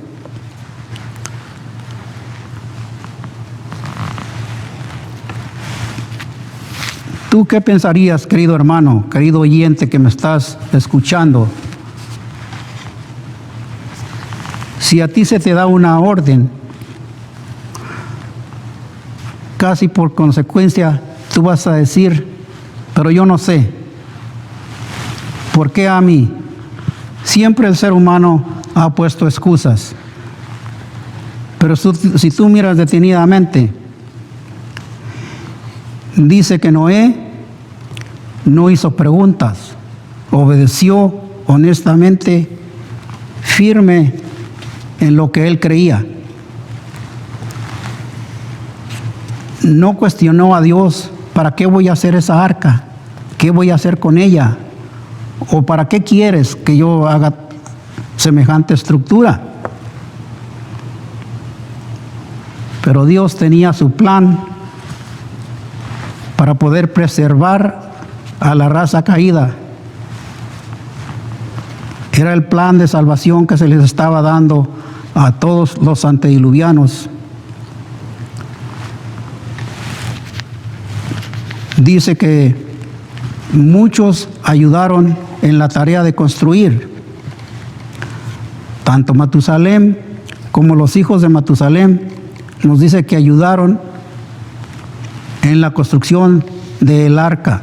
¿Tú qué pensarías, querido hermano, querido oyente que me estás escuchando? Si a ti se te da una orden, casi por consecuencia tú vas a decir: pero yo no sé. ¿Por qué a mí? Siempre el ser humano ha puesto excusas. Pero si tú miras detenidamente, dice que Noé no hizo preguntas, obedeció honestamente, firme en lo que él creía. no cuestionó a Dios, ¿para qué voy a hacer esa arca? ¿Qué voy a hacer con ella? ¿O para qué quieres que yo haga semejante estructura? Pero Dios tenía su plan para poder preservar a la raza caída. Era el plan de salvación que se les estaba dando a todos los antediluvianos. Dice que muchos ayudaron en la tarea de construir. Tanto Matusalem como los hijos de Matusalem nos dice que ayudaron en la construcción del arca.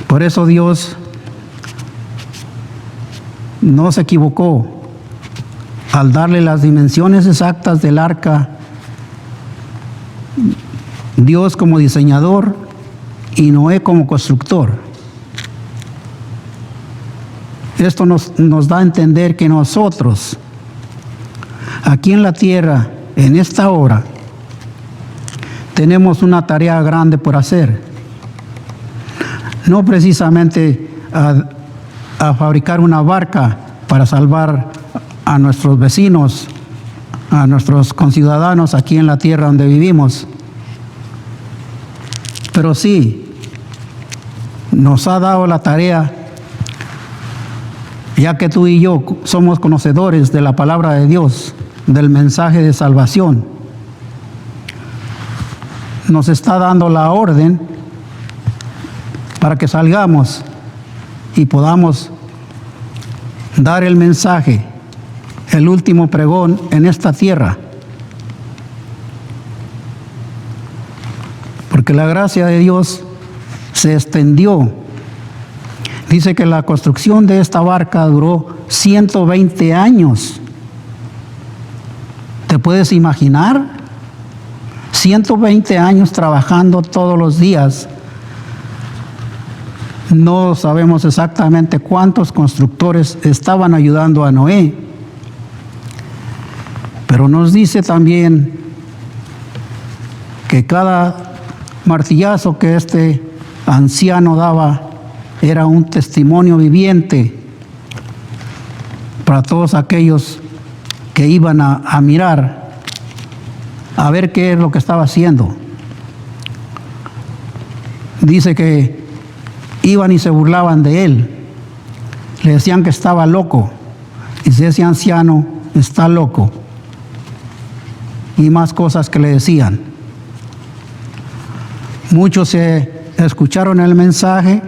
Por eso Dios no se equivocó al darle las dimensiones exactas del arca. Dios como diseñador y Noé como constructor. Esto nos da a entender que nosotros, aquí en la tierra, en esta hora, tenemos una tarea grande por hacer. No precisamente a fabricar una barca para salvar a nuestros vecinos, a nuestros conciudadanos aquí en la tierra donde vivimos, pero sí nos ha dado la tarea, ya que tú y yo somos conocedores de la palabra de Dios, del mensaje de salvación. Nos está dando la orden para que salgamos y podamos dar el mensaje, el último pregón en esta tierra. Porque la gracia de Dios se extendió. Dice que la construcción de esta barca duró 120 años. ¿Te puedes imaginar? 120 años trabajando todos los días. No sabemos exactamente cuántos constructores estaban ayudando a Noé, pero nos dice también que cada martillazo que este anciano daba era un testimonio viviente para todos aquellos que iban a mirar, a ver qué es lo que estaba haciendo. Dice que iban y se burlaban de él, le decían que estaba loco, y si ese anciano está loco, y más cosas que le decían. Muchos escucharon el mensaje,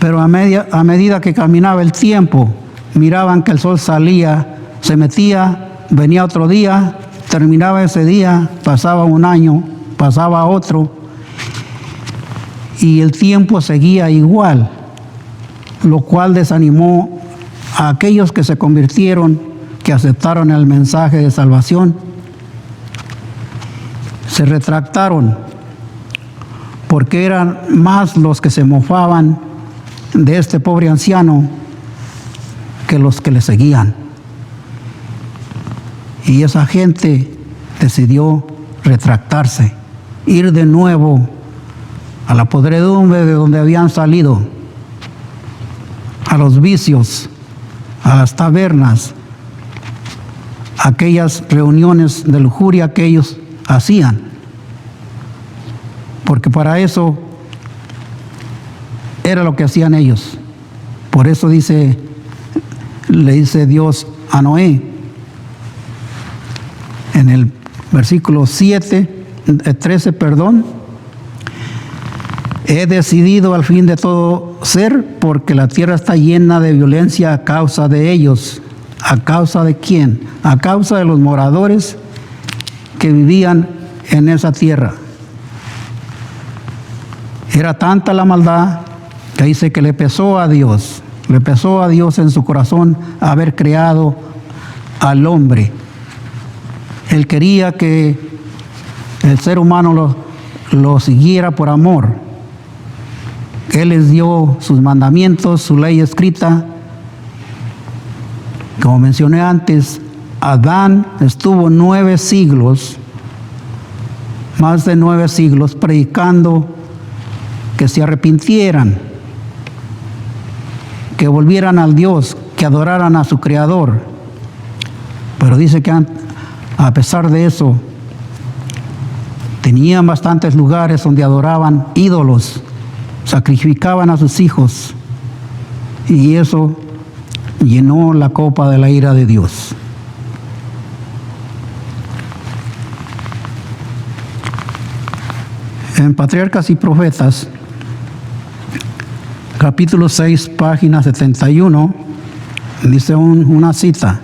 pero a medida que caminaba el tiempo, miraban que el sol salía, se metía, venía otro día, terminaba ese día, pasaba un año, pasaba otro, y el tiempo seguía igual, lo cual desanimó a aquellos que se convirtieron, que aceptaron el mensaje de salvación. Se retractaron porque eran más los que se mofaban de este pobre anciano que los que le seguían. Y esa gente decidió retractarse, ir de nuevo a la podredumbre de donde habían salido, a los vicios, a las tabernas, aquellas reuniones de lujuria que ellos hacían, porque para eso era lo que hacían ellos. Por eso le dice Dios a Noé en el versículo 13, he decidido al fin de todo ser, porque la tierra está llena de violencia a causa de ellos. ¿A causa de quién? A causa de los moradores que vivían en esa tierra. Era tanta la maldad que dice que le pesó a Dios en su corazón haber creado al hombre. Él quería que el ser humano lo siguiera por amor. Él les dio sus mandamientos, su ley escrita, Como mencioné antes, Adán estuvo 9 siglos, más de 9 siglos, predicando que se arrepintieran, que volvieran al Dios, que adoraran a su Creador. Pero dice que a pesar de eso, tenían bastantes lugares donde adoraban ídolos, sacrificaban a sus hijos, y eso llenó la copa de la ira de Dios. En Patriarcas y Profetas, capítulo 6, página 71, dice una cita: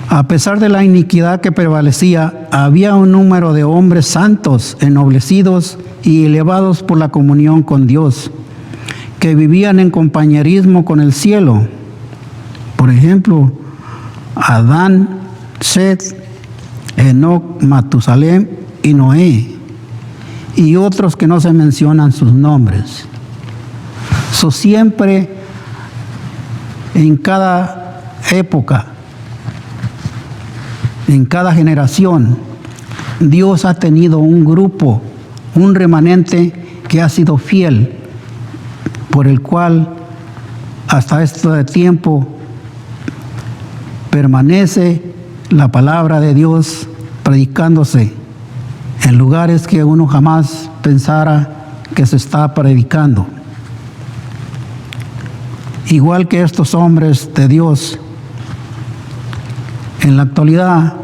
a pesar de la iniquidad que prevalecía, había un número de hombres santos, ennoblecidos y elevados por la comunión con Dios, que vivían en compañerismo con el cielo. Por ejemplo, Adán, Set, Enoc, Matusalem y Noé, y otros que no se mencionan sus nombres. Siempre, en cada época, en cada generación, Dios ha tenido un grupo, un remanente que ha sido fiel, por el cual hasta este tiempo permanece la palabra de Dios predicándose en lugares que uno jamás pensara que se está predicando. Igual que estos hombres de Dios, en la actualidad,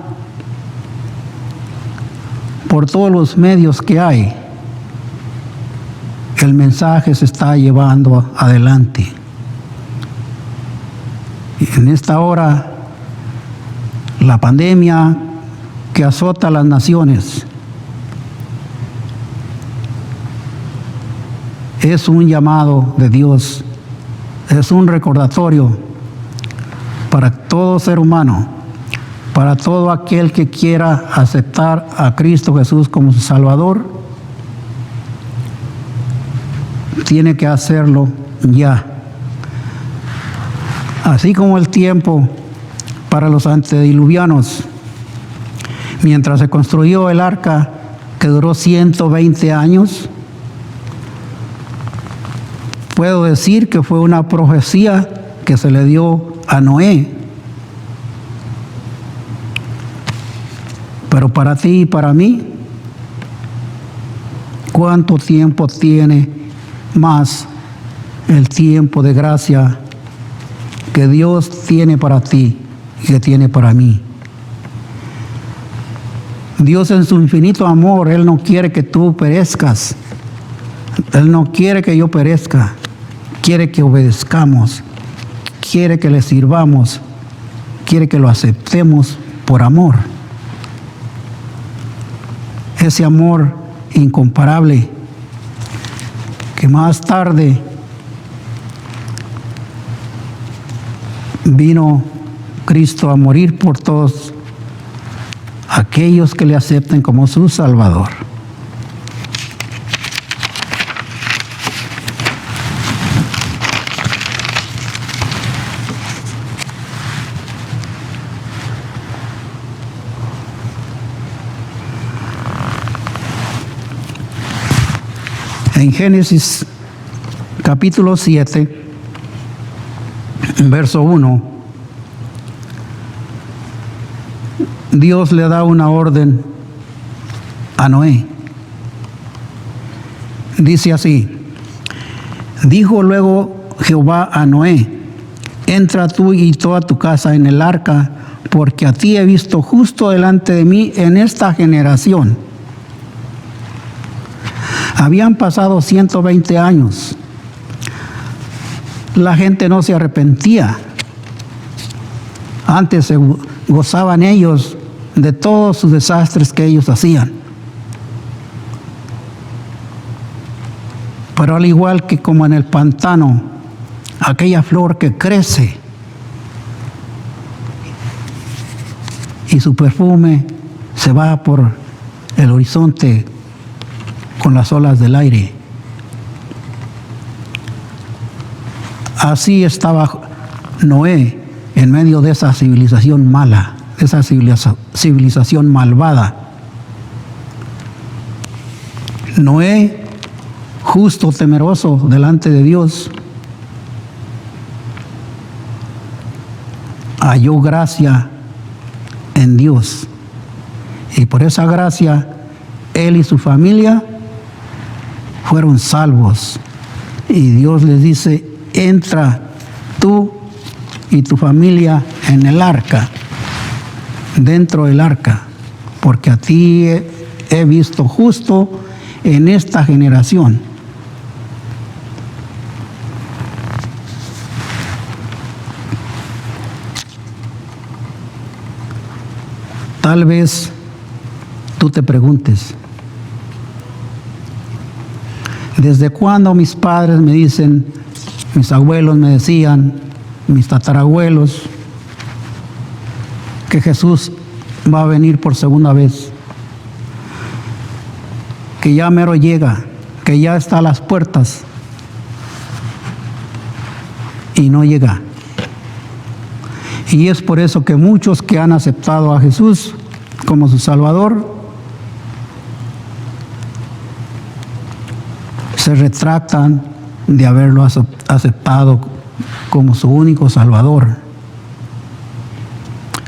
por todos los medios que hay, el mensaje se está llevando adelante. En esta hora, la pandemia que azota a las naciones es un llamado de Dios, es un recordatorio para todo ser humano, para todo aquel que quiera aceptar a Cristo Jesús como su Salvador. Tiene que hacerlo ya. Así como el tiempo para los antediluvianos, mientras se construyó el arca que duró 120 años, puedo decir que fue una profecía que se le dio a Noé. Pero para ti y para mí, ¿cuánto tiempo tiene más el tiempo de gracia que Dios tiene para ti y que tiene para mí? Dios, en su infinito amor, Él no quiere que tú perezcas. Él no quiere que yo perezca. Quiere que obedezcamos. Quiere que le sirvamos. Quiere que lo aceptemos por amor. Ese amor incomparable que más tarde vino Cristo a morir por todos aquellos que le acepten como su Salvador. En Génesis capítulo 7, verso 1, Dios le da una orden a Noé. Dice así: dijo luego Jehová a Noé: entra tú y toda tu casa en el arca, porque a ti he visto justo delante de mí en esta generación. Habían pasado 120 años. La gente no se arrepentía. Antes se gozaban ellos de todos sus desastres que ellos hacían. Pero al igual que como en el pantano, aquella flor que crece y su perfume se va por el horizonte con las olas del aire. Así estaba Noé en medio de esa civilización mala, de esa civilización malvada. Noé, justo, temeroso delante de Dios, halló gracia en Dios. Y por esa gracia, él y su familia fueron salvos. Y Dios les dice, entra tú y tu familia en el arca, dentro del arca, porque a ti he visto justo en esta generación. Tal vez tú te preguntes, ¿desde cuándo mis padres me dicen, mis abuelos me decían, mis tatarabuelos, que Jesús va a venir por segunda vez? Que ya mero llega, que ya está a las puertas y no llega. Y es por eso que muchos que han aceptado a Jesús como su Salvador se retractan de haberlo aceptado como su único Salvador.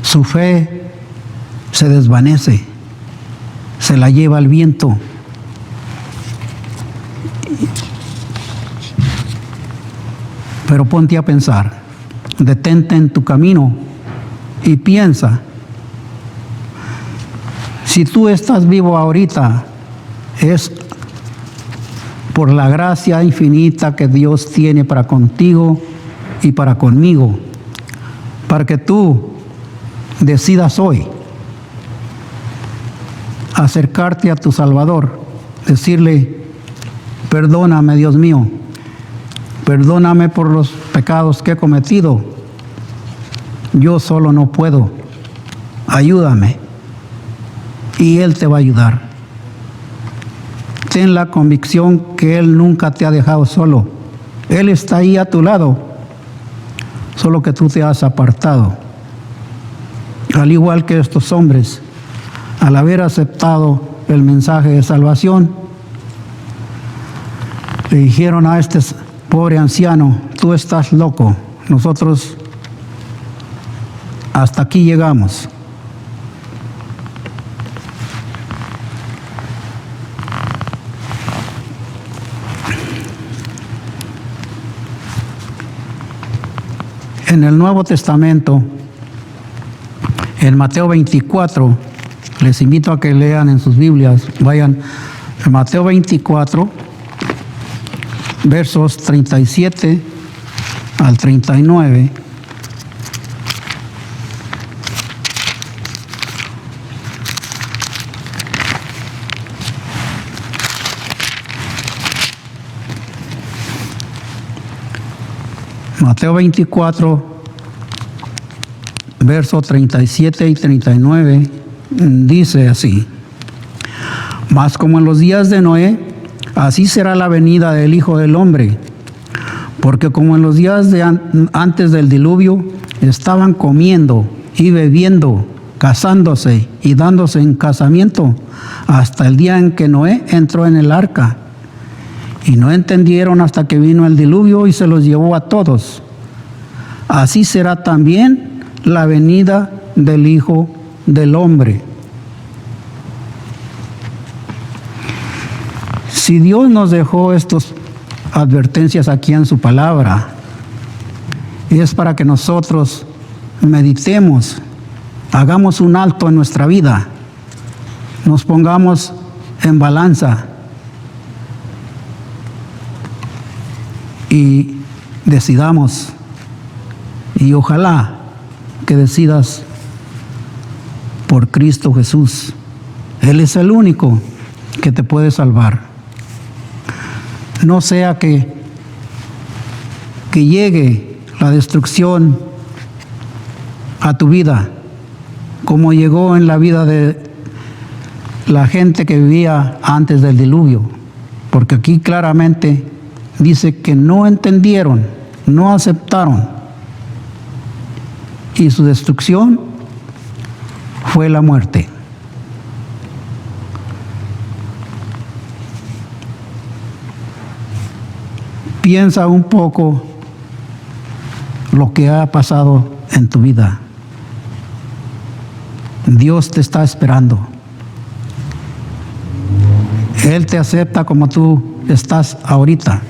Su fe se desvanece, se la lleva el viento. Pero ponte a pensar, detente en tu camino y piensa, si tú estás vivo ahorita, es por la gracia infinita que Dios tiene para contigo y para conmigo, para que tú decidas hoy acercarte a tu Salvador, decirle, perdóname, Dios mío, perdóname por los pecados que he cometido, yo solo no puedo, ayúdame, y Él te va a ayudar. Ten la convicción que Él nunca te ha dejado solo, Él está ahí a tu lado, solo que tú te has apartado. Al igual que estos hombres, al haber aceptado el mensaje de salvación, le dijeron a este pobre anciano, tú estás loco, nosotros hasta aquí llegamos. En el Nuevo Testamento, en Mateo 24, les invito a que lean en sus Biblias, vayan a Mateo 24, versos 37 al 39. Mateo 24, versos 37 y 39, dice así: Mas como en los días de Noé, así será la venida del Hijo del Hombre. Porque como en los días de antes del diluvio, estaban comiendo y bebiendo, casándose y dándose en casamiento, hasta el día en que Noé entró en el arca. Y no entendieron hasta que vino el diluvio y se los llevó a todos. Así será también la venida del Hijo del Hombre. Si Dios nos dejó estas advertencias aquí en su palabra, es para que nosotros meditemos, hagamos un alto en nuestra vida, nos pongamos en balanza y decidamos, y ojalá que decidas por Cristo Jesús. Él es el único que te puede salvar. No sea que llegue la destrucción a tu vida, como llegó en la vida de la gente que vivía antes del diluvio, porque aquí claramente dice que no entendieron, no aceptaron. y su destrucción fue la muerte. Piensa un poco lo que ha pasado en tu vida. Dios te está esperando. Él te acepta como tú estás ahorita.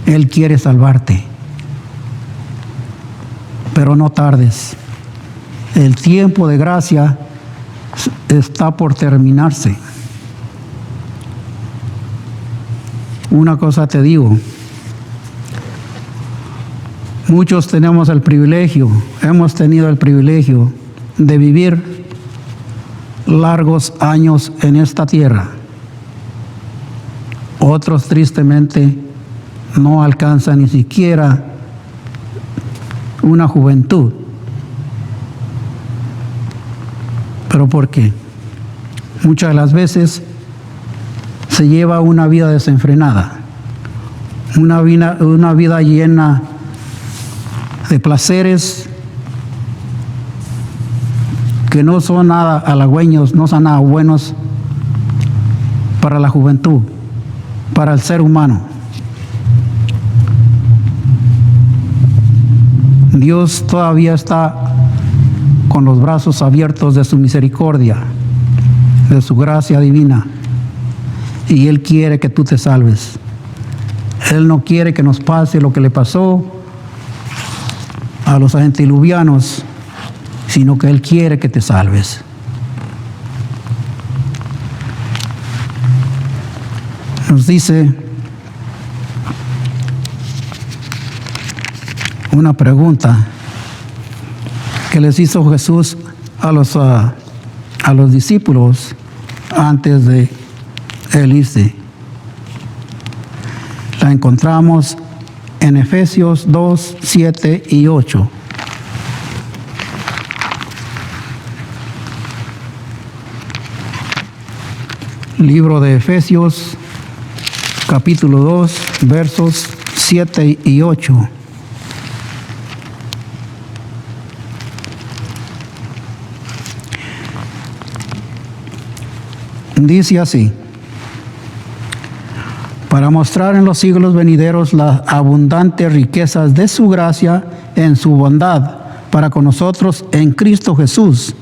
Él quiere salvarte. Pero no tardes. El tiempo de gracia está por terminarse. Una cosa te digo, muchos tenemos el privilegio, hemos tenido el privilegio de vivir largos años en esta tierra. Otros tristemente no alcanzan ni siquiera una juventud. ¿Pero por qué? Muchas de las veces se lleva una vida desenfrenada, una vida llena de placeres que no son nada halagüeños, no son nada buenos para la juventud, para el ser humano. Dios todavía está con los brazos abiertos de su misericordia, de su gracia divina, y Él quiere que tú te salves. Él no quiere que nos pase lo que le pasó a los antediluvianos, sino que Él quiere que te salves. Nos dice una pregunta que les hizo Jesús a los discípulos antes de Él irse. La encontramos en Efesios 2, 7 y 8. Libro de Efesios, capítulo 2, versos 7 y 8. Dice así: para mostrar en los siglos venideros las abundantes riquezas de su gracia en su bondad para con nosotros en Cristo Jesús.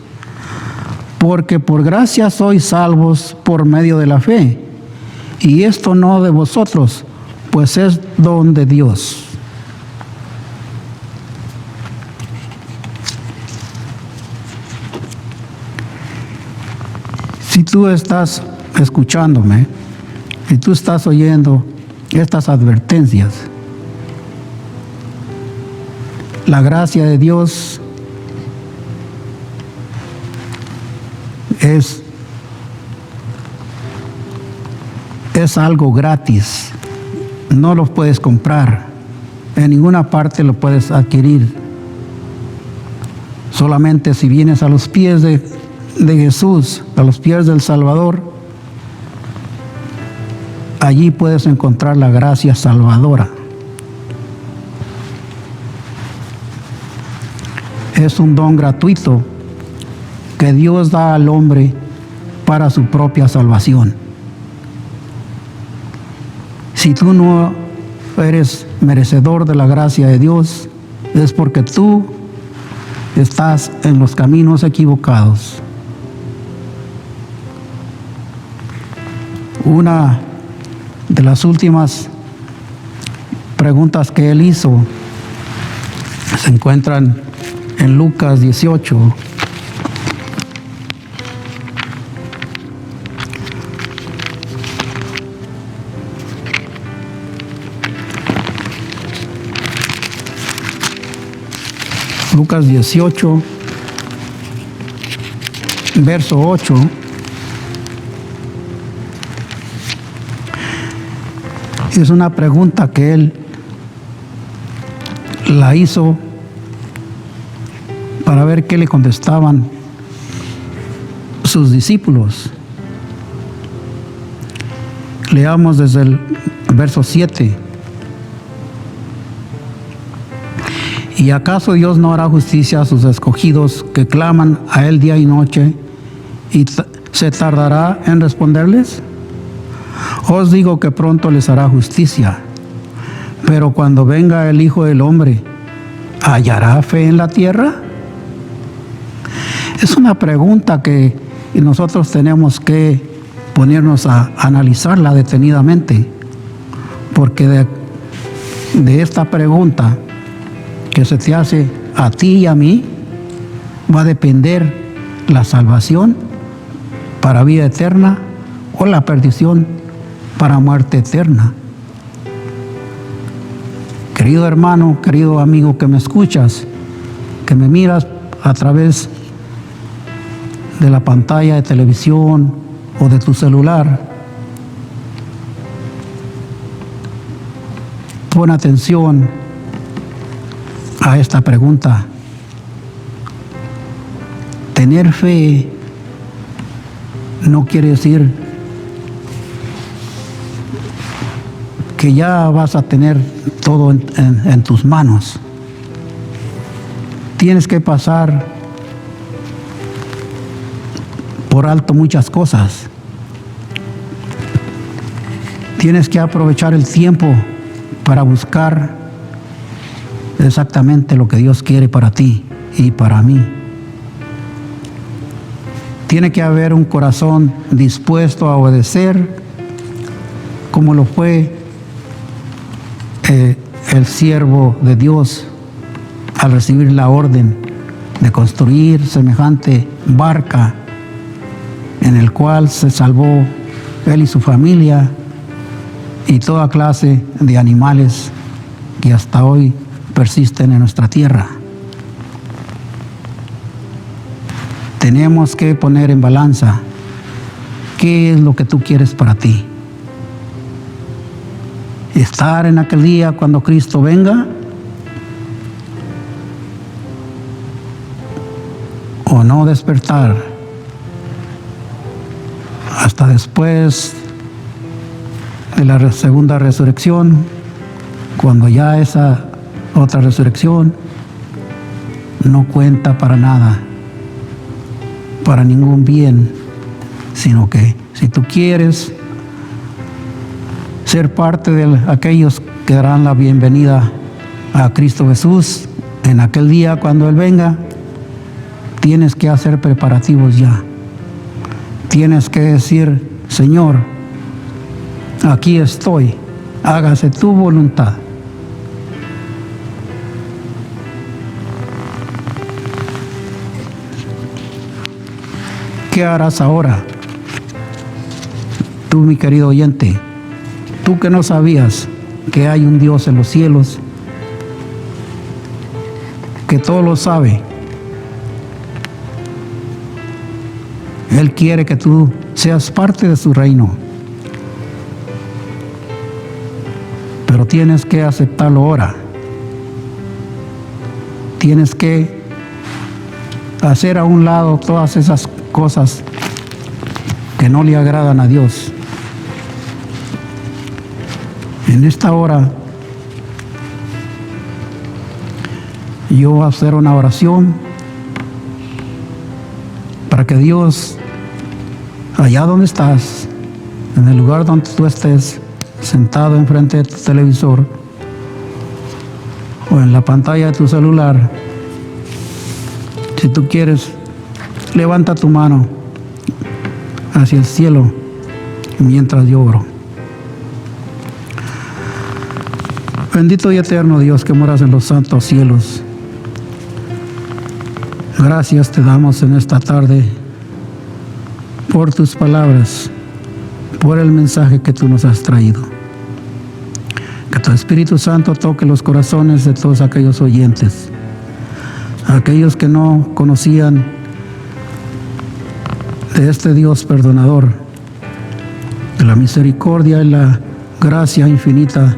Porque por gracia sois salvos por medio de la fe, y esto no de vosotros, pues es don de Dios. Si tú estás escuchándome y tú estás oyendo estas advertencias, la gracia de Dios es algo gratis. No lo puedes comprar. En ninguna parte lo puedes adquirir. Solamente si vienes a los pies de Jesús, a los pies del Salvador, allí puedes encontrar la gracia salvadora. Es un don gratuito que Dios da al hombre para su propia salvación. Si tú no eres merecedor de la gracia de Dios, es porque tú estás en los caminos equivocados. Una de las últimas preguntas que él hizo se encuentran en Lucas 18. Lucas 18, verso 8. Es una pregunta que él la hizo para ver qué le contestaban sus discípulos. Leamos desde el verso 7. ¿Y acaso Dios no hará justicia a sus escogidos que claman a Él día y noche y se tardará en responderles? Os digo que pronto les hará justicia. Pero cuando venga el Hijo del Hombre, ¿hallará fe en la tierra? Es una pregunta que nosotros tenemos que ponernos a analizarla detenidamente, porque de esta pregunta que se te hace a ti y a mí va a depender la salvación para vida eterna o la perdición para muerte eterna. Querido hermano, querido amigo que me escuchas, que me miras a través de la pantalla de televisión o de tu celular, pon atención a esta pregunta. Tener fe no quiere decir que ya vas a tener todo en tus manos. Tienes que pasar por alto muchas cosas. Tienes que aprovechar el tiempo para buscar exactamente lo que Dios quiere para ti y para mí. Tiene que haber un corazón dispuesto a obedecer, como lo fue el siervo de Dios al recibir la orden de construir semejante barca en el cual se salvó él y su familia y toda clase de animales que hasta hoy persisten en nuestra tierra. Tenemos que poner en balanza qué es lo que tú quieres para ti. Estar en aquel día cuando Cristo venga, o no despertar hasta después de la segunda resurrección, cuando ya esa otra resurrección no cuenta para nada, para ningún bien, sino que si tú quieres ser parte de aquellos que darán la bienvenida a Cristo Jesús en aquel día cuando Él venga, tienes que hacer preparativos ya. Tienes que decir: Señor, aquí estoy, hágase tu voluntad. ¿Qué harás ahora? Tú, mi querido oyente, tú que no sabías que hay un Dios en los cielos, que todo lo sabe. Él quiere que tú seas parte de su reino, pero tienes que aceptarlo ahora. Tienes que hacer a un lado todas esas cosas que no le agradan a Dios. En esta hora yo voy a hacer una oración para que Dios, allá donde estás, en el lugar donde tú estés, sentado enfrente de tu televisor o en la pantalla de tu celular, si tú quieres, levanta tu mano hacia el cielo mientras yo oro. Bendito y eterno Dios que moras en los santos cielos, gracias te damos en esta tarde por tus palabras, por el mensaje que tú nos has traído. Que tu Espíritu Santo toque los corazones de todos aquellos oyentes, aquellos que no conocían de este Dios perdonador, de la misericordia y la gracia infinita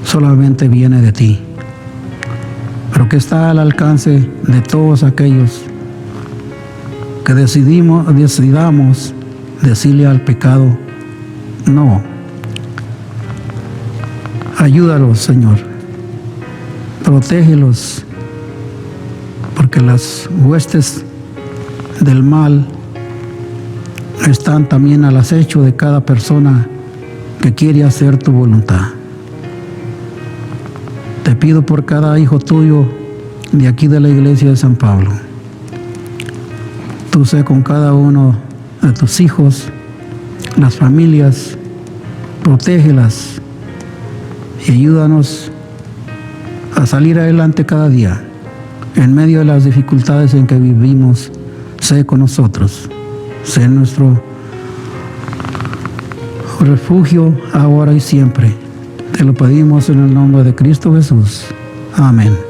solamente viene de ti, pero que está al alcance de todos aquellos que decidamos decirle al pecado no. Ayúdalos, Señor, protégelos, porque las huestes del mal están también al acecho de cada persona que quiere hacer tu voluntad. Te pido por cada hijo tuyo de aquí de la iglesia de San Pablo. Tú sé con cada uno de tus hijos, las familias, protégelas y ayúdanos a salir adelante cada día. En medio de las dificultades en que vivimos, sé con nosotros. Sé nuestro refugio ahora y siempre. Te lo pedimos en el nombre de Cristo Jesús. Amén.